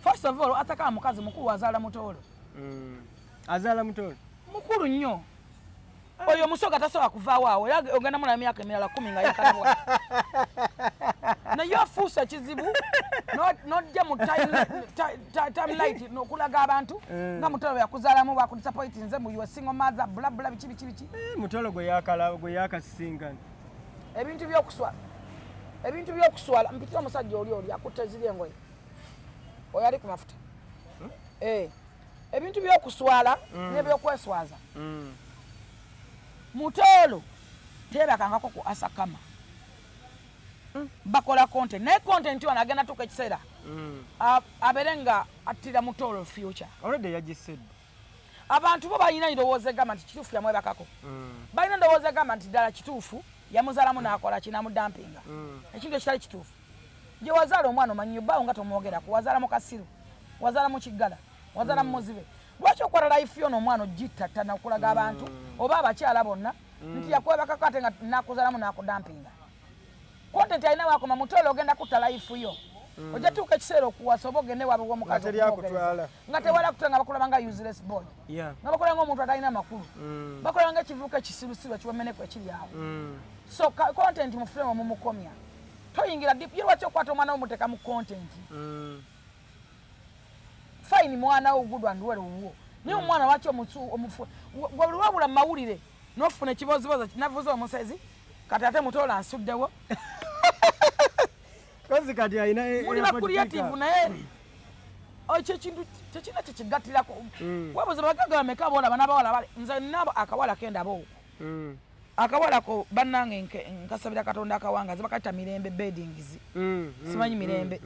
First of all Asakama mukazi mukulu azaala Mutoro. Azaala Mutoro mukulu nnyo. Oyo musoga tasobola kuvaawo awo era ogenda mu na myaka emirala 10 nga yakalabwa. Naye afuusa kizibu n'ojja mu timelight n'okulaga abantu nga Mutoro yakuzaalamu bakudisappoint nze mu you single mother bula biki. Mutoro gwe yakasisinkana. Ebintu by'okuswala mpitira omusajja oli akutte ziri engoye. Oyo ali ku mafuta. Ebintu by'okuswala n'ebyokweswaza. Mutoro tebakangako ku Asakama. Bakola content. Naye content yo anagenda tuka ekiseera. Abere nga attira Mutoro future. Already yagisaid. Abantu bo balina ndowooza egamba nti kituufu yamwebakako. Balina ndowooza egamba nti ddala kituufu yamuzaalamu n'akola kinamu dampinga. Ekintu ekitali kituufu. Gye wazaala omwana omanyi bbaawo nga tomwogerako. Wazaala mu Kasiru. Wazaala mu Kiggala. Wazaala mu Muzibe. Lwaki okola life yo n'omwana ogittatta n'okulaga abantu oba abakyala bonna nti yakwebakako ate nga nakuzaalamu n'akudampinga. Content alina wakoma Mutoro ogenda kutta life yo. Ojja tuuka ekiseera okuwasa oba ogende waabwe w'omukazi nga tewala kuta nga bakulaba nga useless boy. Nga bakola ng'omuntu atalina amakulu. Bakola ng'ekivuuka ekisirusiru ekibameneko ekiri awo. So content mu frame mumukomya. Toyingira deep. Ye lwaki okwata omwana w'omuteeka mu content? Fine mwana wo good and well wo. Naye omwana lwaki omufu wabula mu mawulire n'ofuna ekibozibozo kinavuze omusezi kati ate Mutoro ansuddewo. Kozi kati alina muli ba creative naye ekyo kintu tekina kikigattirako. Wabuze bagaga bameka abaola n'abawala bali nze nabo akawala kendabo. Akawala ko bannange nkasabira Katonda akawanga zibakata mirembe beddings. Simanyi mirembe.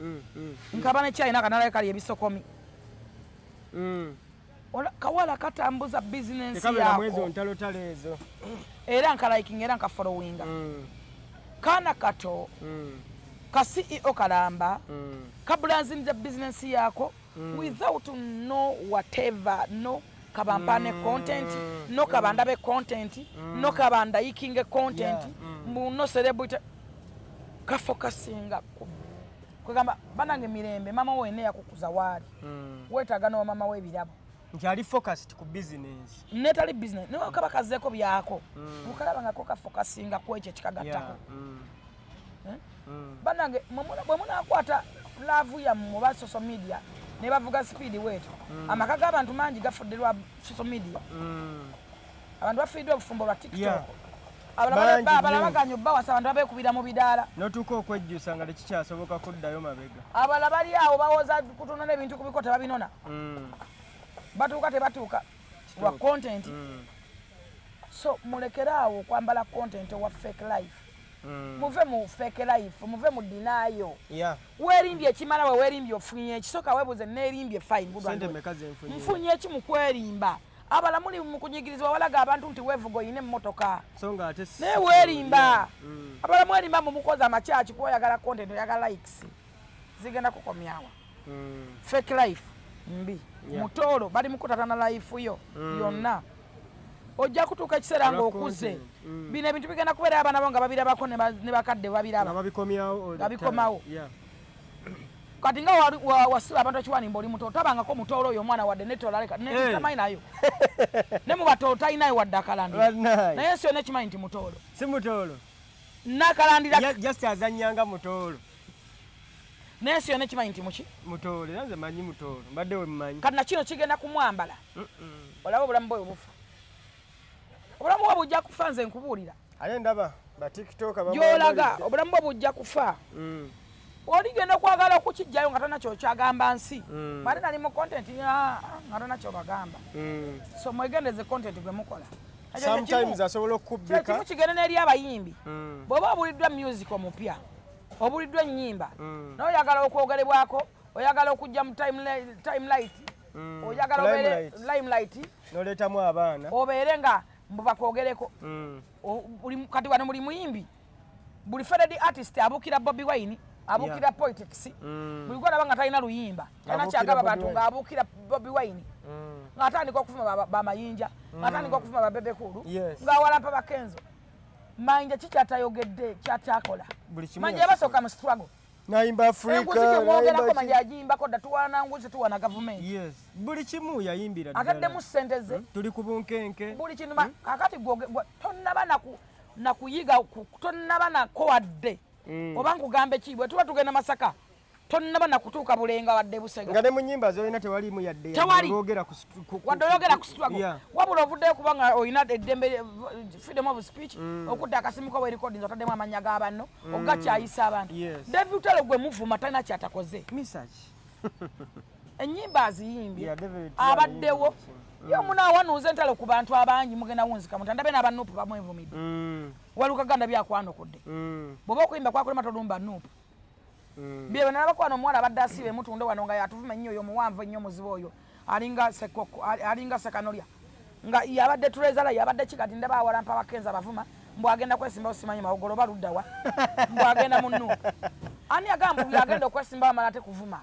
Nkabane China kanala kali ebisokomi. Ola kawala katambuza business yako. Tekabera mwezi ontalo talezo. Era nkaliking era nka following. Kana kato. Ka CEO kalamba. Kabula nzinze business yako without no whatever no kabampane content no kabandabe content no kabanda ikinge content no celebrity ka focusinga kugamba banange mirembe mama we ne yakukuza wali wetaga no mama we birabo nti ali focused ku business netali business no kabakazeko byako ukalaba nga koka focusinga ku ekyo kikagattako banange bwe munakwata love ya mu ba social media ne bavuga speed wetu amaka g'abantu mangi gafuddelwa social media abantu bafidde obufumbo lwa TikTok abalabaganya bawasa abantu abekubira mu bidaala notuuka okwejjusa nga tekikyasoboka kuddayo mabega abala bali awo bawoza kutunona ebintu kubiko tebabinona batuuka tebatuuka lwa content so mulekeraawo okwambala content wa fake life muve mu fake life muve mu dinayo weerimbye ekimala we weerimbye ofunye ekisoka webuze neerimbye fine nfunye eki mu kwerimba abala muli mu kunyigirizibwa walaga abantu nti weevuga oyina emmotoka naye weerimba abala mwerimba mu mukozi amakyaki kuoyagala content oyagala likes zigenda kukomyawa fake life mbi Mutoro bali mukutatana life yo yonna ojja kutuuka ekiseera ng'okuze bino ebintu bigenda kubeera abaana bo nga babirabako ne bakadde babiraba babikomawo kati nga wasula abantu ekiwanimba oli Mutoro tabangako Mutoro oyo omwana wadde netolaleka netamanyi nayo ne mu Batoro talinayo wadde akalandira naye ensi yonna ekimanyi nti Mutoro si Mutoro nakalandira just azannyanga Mutoro naye ensi yonna ekimanyi nti muki Mutoro era nze manyi Mutoro mbadde we mmanyi kati nakino kigenda kumwambala olaba obulamu bwe obufa obulamu bwe bujja kufa nze nkubuulira ale ndaba ba TikTok gyolaga obulamu bwe bujja kufa oligenda okwagala okukijjayo nga tonna kyagamba nsi mali nali mu content nga tonna kyobagamba so mwegendeze content gwe mukola sometimes asobola okubbika kimu kigende n'eri abayimbi bw'oba obuliddwa music omupya obuliddwa ennyimba n'oyagala okwogerebwako oyagala okujja mu timelight oyagala limelight n'oleetamu abaana obeere nga mbubakwogereko kati wano buli muyimbi buli faded artist abukira Bobby Wine abukira politics buli gwalaba nga talina luyimba talina kyagaba bantu nga abukira Bobby Wine nga atandika okufuma bamayinja nga atandika okufuma babebekulu nga awalampa bakenzo manja kikyatayogedde kyatakola Buli kimu manja yabasooka mu struggle nayimba Africa mwogerako manja ajimbako dda tuwana nguzi tuwana gavumenti yes buli kimu yayimbira ataddemu ssente ze tuli ku bunkenke buli kintu kakati tonnaba nakuyiga tonnaba nako wadde oba nkugambe ki bwe tuba tugenda Masaka tonnaba nakutuuka Bulenga wadde Busega nga ne mu nnyimba zolina tewalimu yadde oyogera ku struggle wabula ovuddeyo kubanga olina eddembe freedom of speech okudda akasimu ko recordings otaddemu amannya g'abanno ogakyayisa abantu David Utalo gwe muvuma talina kyatakoze ennyimba aziyimbye abaddewo yo munaawanuuza entalo ku bantu abangi mugenda wunzika mutandabe n'abanuupu bamwevumidde walukaganda byakwanukudde bw'oba okuyimba kwakulema tolumba nuupu bye nabakwana omuwala abadde asiba emutunde wano nga yatuvuma ennyo oyo muwanvu ennyo muzibu oyo alinga sekanolya nga yabadde tulezala yabadde kikati ndaba awalampa abakenza bavuma mbwagenda kwesimbawo simanyi mawogolo oba luddawa mbwagenda mu nuupu ani agamba buli agenda okwesimbawo amala ate kuvuma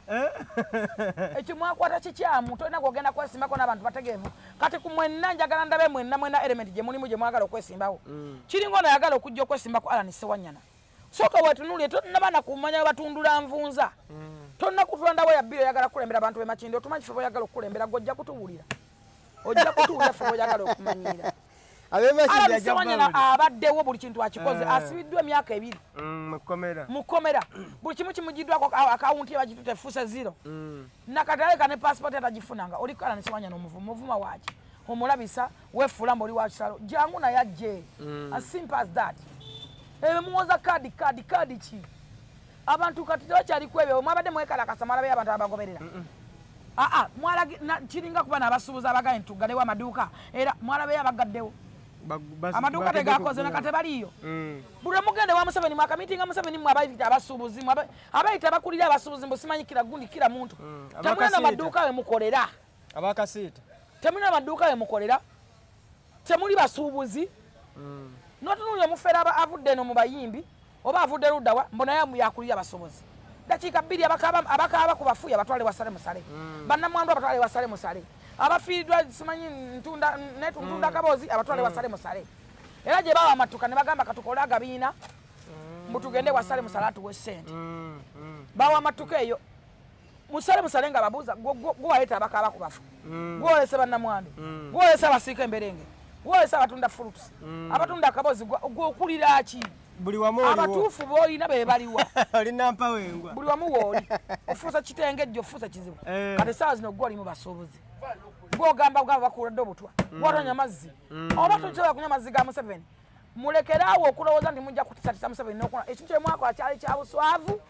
ekyo mwakwata kikyamu tolina gwogenda kwesimbako n'abantu bategeevu kati ku mwenna njagala ndabe mwenna element gye mulimu gye mwagala okwesimbawo kiringa ono ayagala okujja okwesimbako Allan Ssewanyana soka wetunuulye tonnaba nakumanya we batundula nvunza tonna kutulandawo yabbiro oyagala kukulembera abantu bemakindi otumanyi ffe boyagala okukulembera gojja kutuwulira ojja kutuwulira ffe boyagala okumanyira Allan Ssewanyana abaddewo buli kintu akikoze asibiddwa emyaka 2 mu kkomera buli kimu kimugiddwako akawunti ye bagituta efuuse 0 nakataleka ne passport atagifunanga oli Allan Ssewanyana omuvuma waaki omulabisa wefuula mba oli wakisalo jangu naye ajje as simple as that muwoza kadi ki abantu kati tebakyali kwebyo mwabadde mwekalakasa mwalabe abantu abagoberera kiringa kuba n'abasuubuzi abagaye ntugalewo amaduuka era mwalabeyo abagaddewo amaduuka tegakoze nakate baliyo buli mugende wa Museveni mwakamitinga Museveni mwe abayita abasuubuzi abayita abakulira abasuubuzi mbu simanyi kira gundi kira muntu temulina amaduuka we mukolera abakasiita temulina amaduuka we mukolera temuli basuubuzi notunulya omufeera avudde eno mu bayimbi oba avudde luddawa mbonaye yakulira abasuubuzi dakiika 2 abakaaba ku bafuuyi abatwale wasale musale bannamwandu abatwale wasale musale abafiiriddwa simanyi ntunda kaboozi abatwale wasale musale era gye bawa amatuka ne bagamba katukole agabiina mbu tugende wasale musale atuwe ssente bawa amatuka eyo musale nga babuuza gwewaleeta abakaaba ku bafu gwolese bannamwandu gwolese abasiika emberenge gwolese abatunda fruits abatunda akaboozi gwokulira ki buli wamu oliwo abatuufu boolina be baliwa olina mpawengwa buli wamu wooli ofuusa kitengejjo ofuusa kizibu kati essaawa zino gwe oli mu basuubuzi gwogamba bakuuladde obutwa gwatonya mazzi oba tokisobola kunywa mazzi ga Museveni mulekeraawo okulowooza nti mujja kutisatisa Museveni nokola ekintu kyemwakola kyali kya buswavu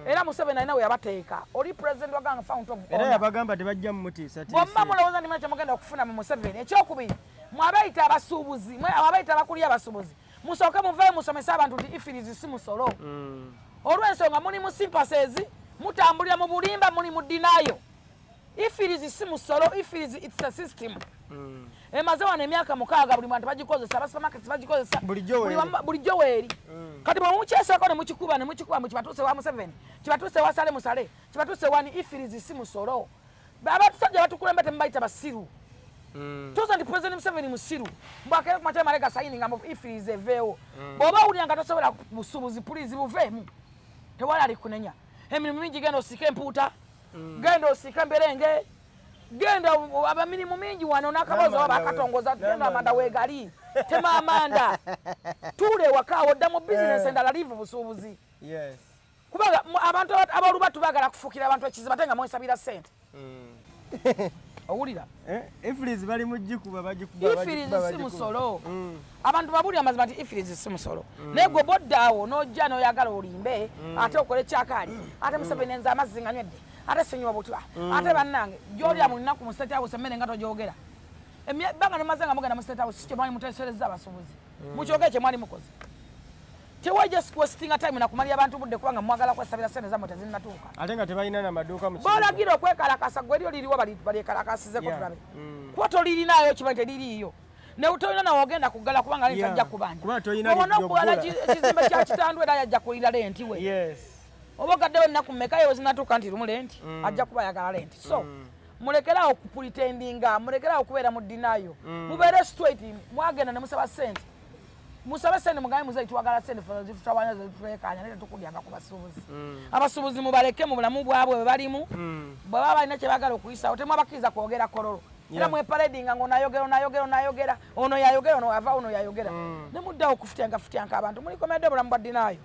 era Museveni alina we yabateeka oli president wa Gang Fount of era yabagamba tebajja mumutiisatiisa bwomba mulowooza nti muna kyemugenda okufuna mu Museveni ekyokubiri mwabayita abasuubuzi ababayita abakulira abasuubuzi musooke muveeyo musomese abantu nti ifirizi si musolo olw'ensonga muli mu sympathies mutambulira mu bulimba muli mu dinayo ifirizi si musolo ifirizi it's a system emaze wano emyaka 6 buli muntu bagikozesa abasupamaketi bagikozesa bulijjo weeri kati bwe mumukyesako ne mukikuba mukibatuuse wa Museveni kibatuuse wa Sale Musale kibatuuse wani ifirizi si musolo abatusajja batukulembe temubayita basiru tuza ndi President Museveni musiru mbwakere ku matema lega sayininga mu ifirizi eveewo bw'oba owulira nga tosobola busubuzi pulizi buveemu tewali ali kunenya emirimu mingi genda osika empuuta genda osika emberenge genda abamirimu mingi wano n'akaboozi oba bakatongoza genda amanda weegali tema amanda tuule ewakaawo dda mu bizinesi endala liivu busuubuzi kubanga abantu abalubatu baagala kufuukira abantu ekizibu ate nga mwesabira ssente owulira ifirizi bali mugikuba ifirizi si musolo abantu babulira amazima nti ifirizi si musolo naye gwe boddaawo n'ojja n'oyagala olimbe ate okole kyakaali ate Museveni enza amazzi nga nywedde ate senywa butwa ate bannange gy'olya mu lunaku mu state house emmere nga togyogera ebbanga nemaze nga mugenda mu state house kikyo mwali muteesereza abasuubuzi mukyogere kye mwali mukoze tewajja wastinga time nakumalira abantu budde kubanga mwagala kwesabira sente zammwe tezinnatuuka ate nga tebalina n'amaduuka mu kibuga boolagira okwekalakasa gwe eryo liriwo balyekalakasizeko tulabe kuba tolirinaayo kiba teririiyo tolina nawogenda kuggala kubanga litajja kubanja ekizimbe kya kitandwe era yajja kulira lenti we oba ogaddewo ennaku mmeka yewe zinatuuka nti lumu lenti ajja kuba ayagala lenti so mulekerawo kupulitendinga mulekerawo okubeera mu dinayo mubeere straight mwagenda ne musaba sente musabe sente mugaye muze twagala sente fo zitutawanya zitulekanya nete tukudyanga ku basuubuzi abasuubuzi mubaleke mu bulamu bwabwe bwe balimu bwe baba balina kye bagala okuyisa otemu abakiriza kwogera kololo era mweparedinga ng'onayogera ono yayogera ono ava ono yayogera ne muddawo okufutyanka abantu mulikomedde obulamu bwa dinaayo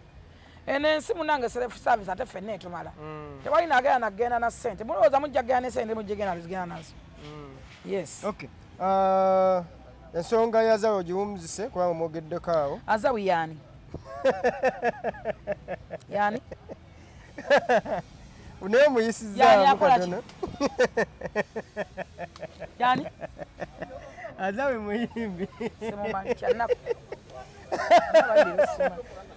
enensi munange self service ate ffenna etumala tewalina agenda nagenda na ssente mulowooza mujja genda ne sente mujjegenda zigenda nazo yes okay ensonga ya Azawi ogiwumuzise kubanga mwogeddeko awo Azawi yani yani naye muyisizaamu katono yani Azawi muyimbi simumanyi kyanaku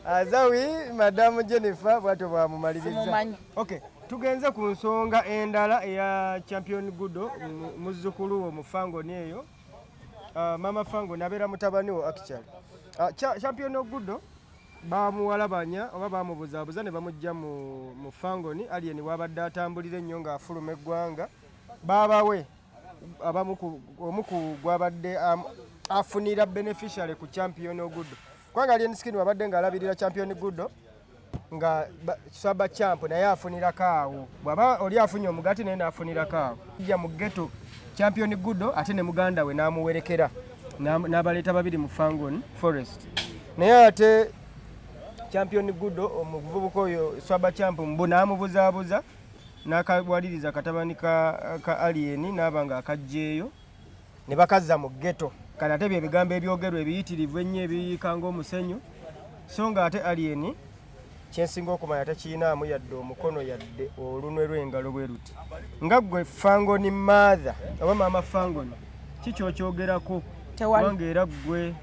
Azawi madamu Jennifer bwatyo bwamumaliriza simumanyi okay tugenze ku nsonga endala eya Champion Gudo muzzukulu wo mu Fangoni eyo mama Fangoni abeera mutabani wo actually Champion Gudo bamuwalabanya oba bamubuzaabuza ne bamujja mu Fangoni aliyeni wabadde atambulira ennyo ng'afuluma eggwanga baabawe omu ku gwabadde afunira beneficiary ku Champion Gudo kubanga aliyeni skini wabadde ng'alabirira Champion Gudo nga saba champ naye afunirako awo bw'aba oli afunye omugati naye naafunirako awo ijja mu ghetto Champion Gudo ate ne muganda we n'amuwerekera n'abaleeta babiri mu Fangoni Forest naye ate Champion Gudo omuvubuka oyo swaba champ mbu n'amubuzaabuza n'akawaliriza katabani ka alien n'aba nga akajjeeyo ne bakazza mu ghetto kana ate bye bigambo ebyogerwa ebiyitirivu ennyo ebiyikanga omusenyu so nga ate alien kyensinga okumanya tekiinaamu yadde omukono yadde olunwe lw'engalo bwe ruti nga ggwe Fangoni mother oba mama Fangoni kikyokyogerako kubanga era ggwe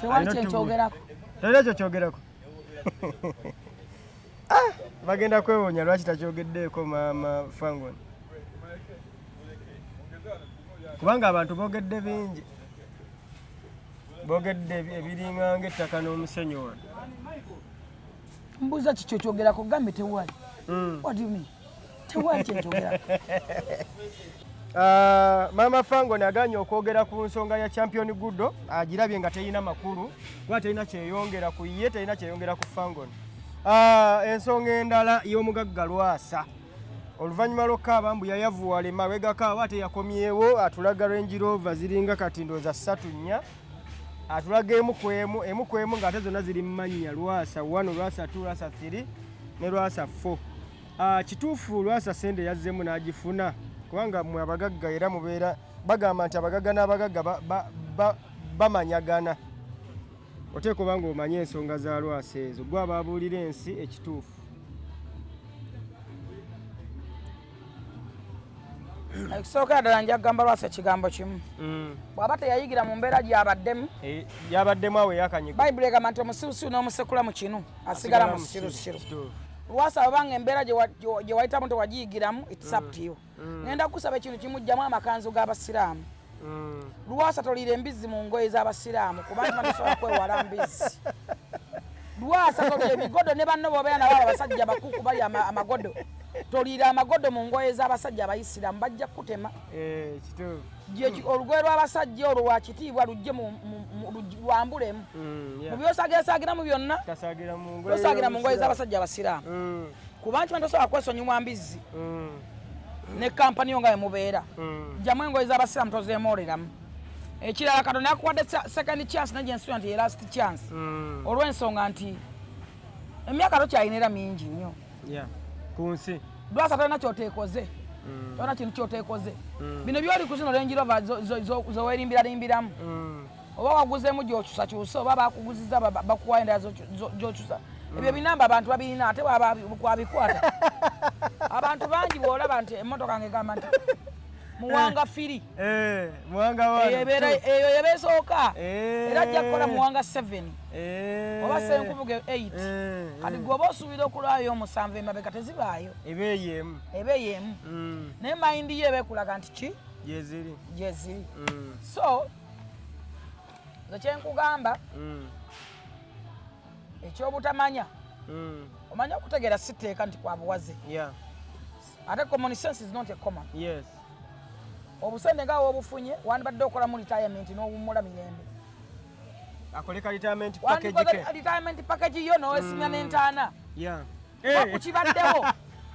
tewali kyekyogerako era ekyo kyogerako bagenda kwewonya lwaki takyogeddeeko mama Fangoni kubanga abantu boogedde bingi boogedde ebiringa ng'ettaka n'omusenyu wano mbuuza kikyo kyogerako gambe tewali what do you mean tewali kyekyogerako mama Fangoni aganye okwogera ku nsonga ya Champion Gudo agirabye nga teyina makulu kuba teyina kyeyongera ku ye teyina kyeyongera ku Fangoni ensonga endala y'omugagga Lwasa oluvannyuma lw'okaaba mbu yayavuwala mabegakaaba ate yakomyewo atulaga Range Rover ziringa kati ndooza 3-4 atulaga emu ku emu ng'ate zonna ziri mu mannya Lwasa 1 Lwasa 2 Lwasa 3 ne Lwasa 4 kituufu Lwasa sente yazzeemu n'agifuna kubanga mwe abagagga era mubeera bagamba nti abagagga n'abagagga bamanyagana oteeka oba ng'omanye ensonga za Lwasa ezo gwe abaabuulira ensi ekituufu ekisookera ddala nja kugamba Lwasa ekigambo kimu bw'aba teyayigira mu mbeera gy'abaddemu yabaddemu awo eyakanyigo bayibuli egamba nti omusirusiru n'omusekula mu kinu asigala mu sirusiru Lwasa obanga embeera gye wayitamu tewagiyigiramu it's up to you ngenda kusaba ekintu kimujjamu amakanzu g'abasiraamu Lwasa toliira embizzi mu ngoye z'abasiraamu kubanga tasobola kwewala mbizzi Lwasa toliira ebigodo ne banno b'obeera nabo abasajja bakuku bali amagodo toliira amagodo mu ngoye z'abasajja abayisiraamu bajja kutema olugoye lw'abasajja olwo lwakitiibwa lujje lwambulemu mu byosaagira byonna tosaagira mu ngoye z'abasajja abasiraamu kuba nti tosobola kwesonyiwa mbizzi ne kampani yo nga wemubeera jjamu engoye z'abasiraamu tozeemooleramu ekirala Katonda yakuwadde second chance naye gyensuubira nti ye last chance olw'ensonga nti emyaka tokyalina era mingi nnyo ku nsi Lwasa tolina kyoteekoze tolina kintu kyoteekoze bino byoli ku zino Range Rover zoweerimbiralimbiramu oba waguzeemu gyokyusakyusa oba bakuguziza bakuwa endala gyokyusa ebyo binamba abantu babirina ate bwabikwata abantu bangi bw'olaba nti emmotoka ngegamba nti Muwanga firi eyo yebesooka era ajja kukola Muwanga 7 oba Senkubuge 8 kati gwe oba osuubira okulwayo 7 emabega tezibaayo ebeeyemu naye mayindi yo ebeekulaga nti ki gyeziri so ze kyenkugamba ekyobutamanya omanya okutegeera si tteeka nti kwa buwaze ate common sense is not a common obusente nga wobufunye wandibadde okola mu retirement n'owummula mirembe akoleka retirement package ke retirement package yo no esimya n'entaana bakukibaddewo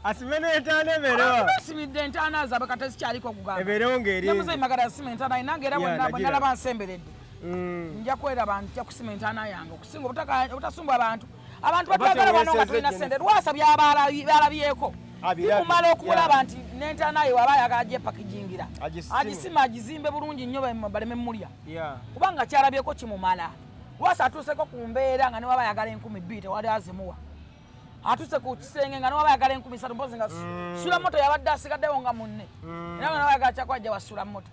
asime n'entaana ebeerewo simidde entaana zaabwe kate zikyaliko okugamba ebeerewo ng'eri nemuzeyi magala yasima entaana inange era bwe nalaba nsemberedde nja kweraba nja kusima entaana yange okusinga obutasumba abantu batwagala bano nga tulina ssente lwasa byalabyeko bikumala okulaba nti n'entaana ye waba ayagala gyepakijingira agisima agizimbe bulungi nnyo baleme mulya kubanga kyalabyeko kimumala lwasa atuuseko ku mbeera nga ne waba ayagala 2,000 tewali azimuwa atuse ku kisenge nga niwaba ayagala 3,000 mpozi nga sula moto yabadde asigaddewo nga munne era nga nabayagala kyakwajja wasula moto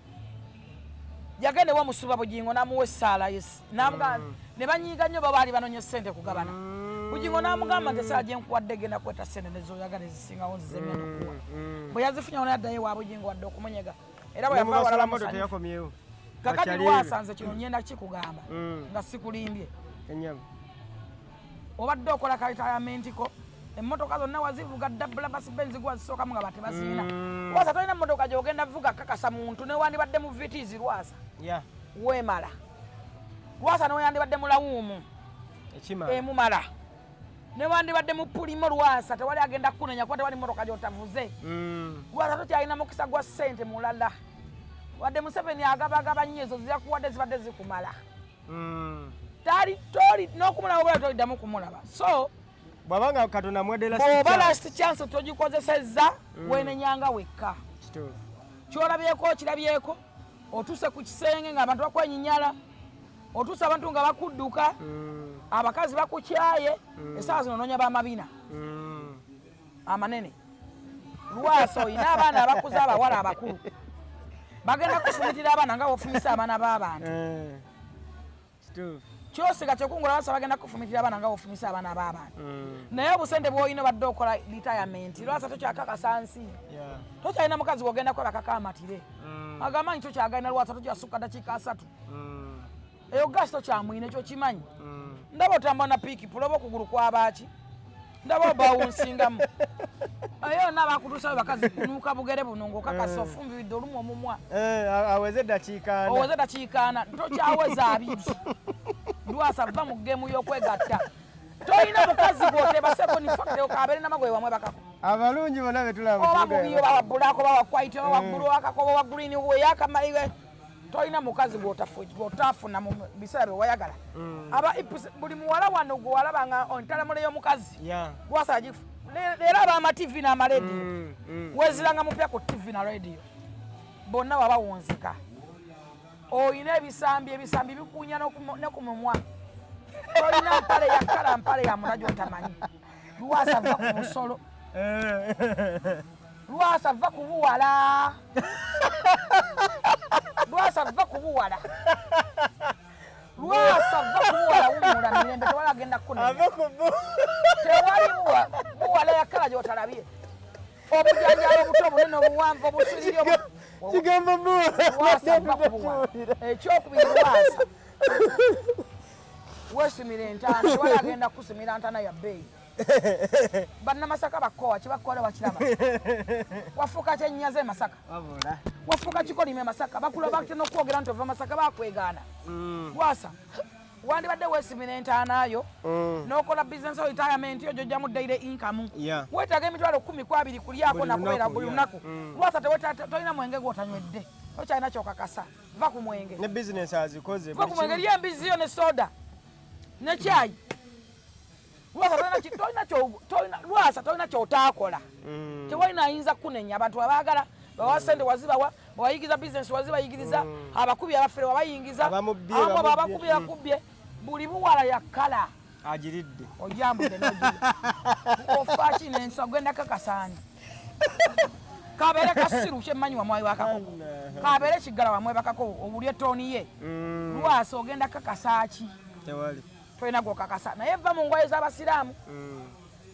yagende wamusuba bugingo namuwa essaala yesi ne banyiiga nnyo babaali banonye ssente kugabana bugingo namugamba nti esaala gyenkuwadde genda kweta ssente nezoyagala ezisingawo nzize ngenda okuwa bwe yazifunye ona yaddayo wa bugingo wadde okumunyega era bwe yava walala musanyufu kakati lwasanze kino nyenda kikugamba nga sikulimbye obadde okola kalitayamentikko emmotoka zonna wazivuga dabbula basi benzi gwazisookamu nga batebazirina lwasa tolina emmotoka gyogenda vuga kakasa muntu newandibadde mu vitizi lwasa weemala lwasa newandibadde mu lawuumu emumala newandibadde mu pulimo lwasa tewali agenda kunenya kuba tewali mmotoka gyotavuze lwasa tokyalina mukisa gwa ssente mulala wadde Museveni agabagaba nnyo ezo ziyakuwadde zibadde zikumala toli n'okumulaba obula toliddamu kumulaba so bwabanga Katonda mwedera oba last chance togikozesezza wenenyanga wekka kyolabyeko kirabyeko otuse ku kisenge ng'abantu bakwenyinyala otuse abantu nga bakudduka abakazi bakukyaye essaawa zino noonya bamabina amanene lwasa oyina abaana abakuze abawala abakulu bagenda kufumitira abaana nga bofumisa abaana b'abantu kyosiga kyekungula basa bagenda kufumitira abaana nga bofumisa abaana b'abantu naye obusente bw'olina badde okola retirement lwasa tokyakakasa nsi tokyalina mukazi wogenda kweba kakamatire agamba nti tokyagalina lwasa tokyasukka dakiika 3 eyo gasi tokyamwine ekyo kimanyi ndaba otambula na piiki puloba okugulu kwabaaki ndaba obawunsingamu ayo nabakutuusayo bakazi nuuka bugere buno ng'okakasa ofumbibidde olumu omumwa aweze dakiika 4 tokyaweza 2 lwasa va mu gemu y'okwegatta tolina mukazi gwotebaseko nifakiteo kabeere namagoye wamwe bakako abalungi bonna betulaba oba mubiyo bawabulako bawakwaite bawaggulu wakakoba wa green weyakamaliwe tolina mukazi gwotafuna mu biseera byewayagala buli muwala wano gwewalaba nga ontalamule y'omukazi lwasa leero abamativi n'amarediyo weziranga mupya ku tivi na rediyo bonna wabawunzika oyina ebisambi bikuunya ne ku mumwa tolina mpale ya kala mpale ya muna gy'otamanyi lwasa va ku busolo lwasa va ku buwala lwasa va ku buwala wumula mirembe tewali agenda kunenya tewali buwala ya kala gy'otalabye obujanjalo obuto obunene obuwanvu obusiriri kigamba lwasa va ku buwala ekyokubiri lwasa wesimira entaana tewali agenda kusimira ntaana ya bbeeyi bannamasaka bakowa kibakola wakiraba wafuuka kyenyaze masaka wafuuka kikolime masaka bakula bakite n'okwogera nti ova masaka bakwegaana lwasa wandibadde weesimira entaanayo n'okola bizinesi o retirement yo gyojjamu daily income weetaaga emitwalo 10-20 kulyako nakubeera buli lunaku lwasa tolina mwenge gwotanywedde tokyalina kyokakasa va ku mwenge ne bizinesi azikoze va ku mwenge lya embiziyo ne soda ne kyayi lwasa tolina kyotaakola tewalina ayinza kunenya abantu abaagala bawa sente wazibawa bawayigiza bizinesi wazibayigiriza abakubi abafere wabayingiza abamu abakubi bakubye buli buwala yakala agiridde ojambudde ofaki nensi ogenda kakasaani kabeere kasiru kyemmanyi wamwayi wakakoko kabeere kiggala wamwe bakako obuli etooni ye lwasa ogenda kakasaki tewali tolina gwokakasa naye va mu ngoye z'abasiraamu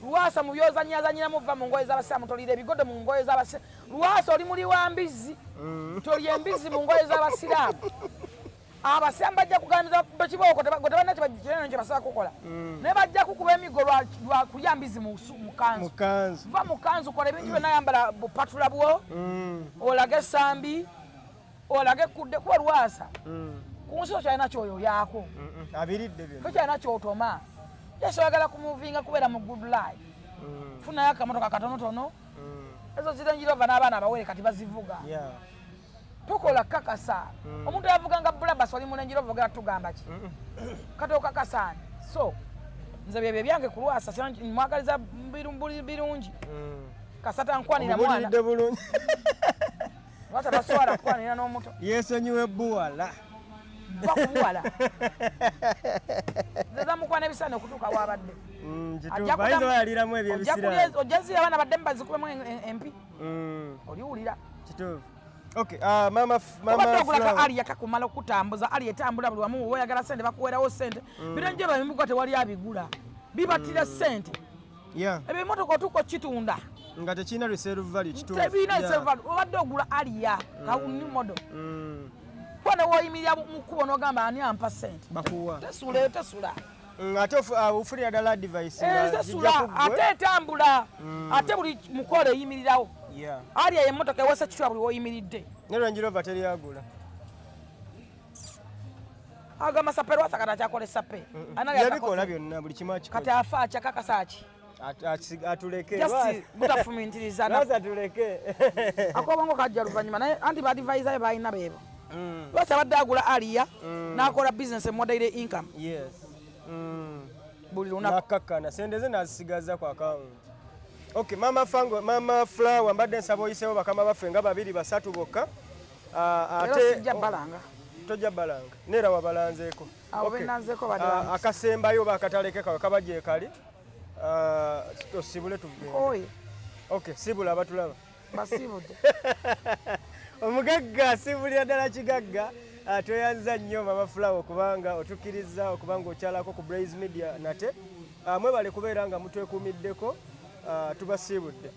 lwasa mu byozanyazanyiramu va mu ngoye z'abasiraamu tolira ebigodo mu ngoye z'abasiraamu lwasa oli muli wa mbizi tolya embizi mu ngoye z'abasiraamu abasiraamu bajja kugambiza bekibooko tebalina kinene kye basobola kukola naye bajja kukuba emigo lwa kulya mbizi mu kanzu va mu kanzu kola ebintu byonna yambala bupatula bwo olage esambi olage kudde kuba lwasa ku nsi okyalina kyoyolyako abiridde byo tokyalina kyotoma yesu oyagala kumuvinga kubeera mu good life funayo akamotoka katonotono ezo zirenjirova n'abaana abawere kati bazivuga tokola kakasa omuntu yavuganga bulabas oli mulenjirova ogera tugamba ki kati okakasaani so nze byebyo byange ku lwasa mwagaliza birungi kasata nkwanira mwana bulungi lwasa taswala kukwanira n'omuto yesonyiwe buwala bakubuwala nzeza mukwana ebisana okutuuka wabadde aliramu ebyo ebisira ojazira abaana badde mubazikubemu empi oliwulira kituufu obadde ogulaka aliya kakumala okutambuza ali etambula buli wamu oyagala sente bakuwerawo sente birenjeba bimuga tewali abigula bibatira sente ebyo emotoka otuuka okitunda nga tekirina reserve value kituufu tebirina reserve value obadde ogula aliya kawuni modo kwana woyimirira mukubo n'ogamba ani ampa sente bakuwa tesula ate ofunira ddala device tesula ate etambula ate buli mukolo eyimirirawo aliya emmotoka ewesa kitwa buli woyimiridde ne Range Rover teryagula agamba sape lwasa kati akyakola esape yabikola byonna buli kimu akikola kati afa akyakakasaki atuleke butafumintiriza tuleke akobongo kajja luvannyuma naye anti badivaisayo balina beebo lwasa abadde agula aliya n'akola business emodere income buli lunaku nakkakkana sente ze nazisigaza ku akawunti mama Flower mbadde nsaba oyiseewo bakama baffe nga 2-3 bokka ate tojja balanga neera wabalanzeeko akasembayo bakataleke kawe kabajje kali tosibule tugende sibula abatulaba basibudde omugagga sibulira ddala kigagga tweyanza nnyo mama Flower kubanga otukkiriza okubanga okyalako ku Blaze Media nate mwebale kubeera nga mutwekuumiddeko tubasiibudde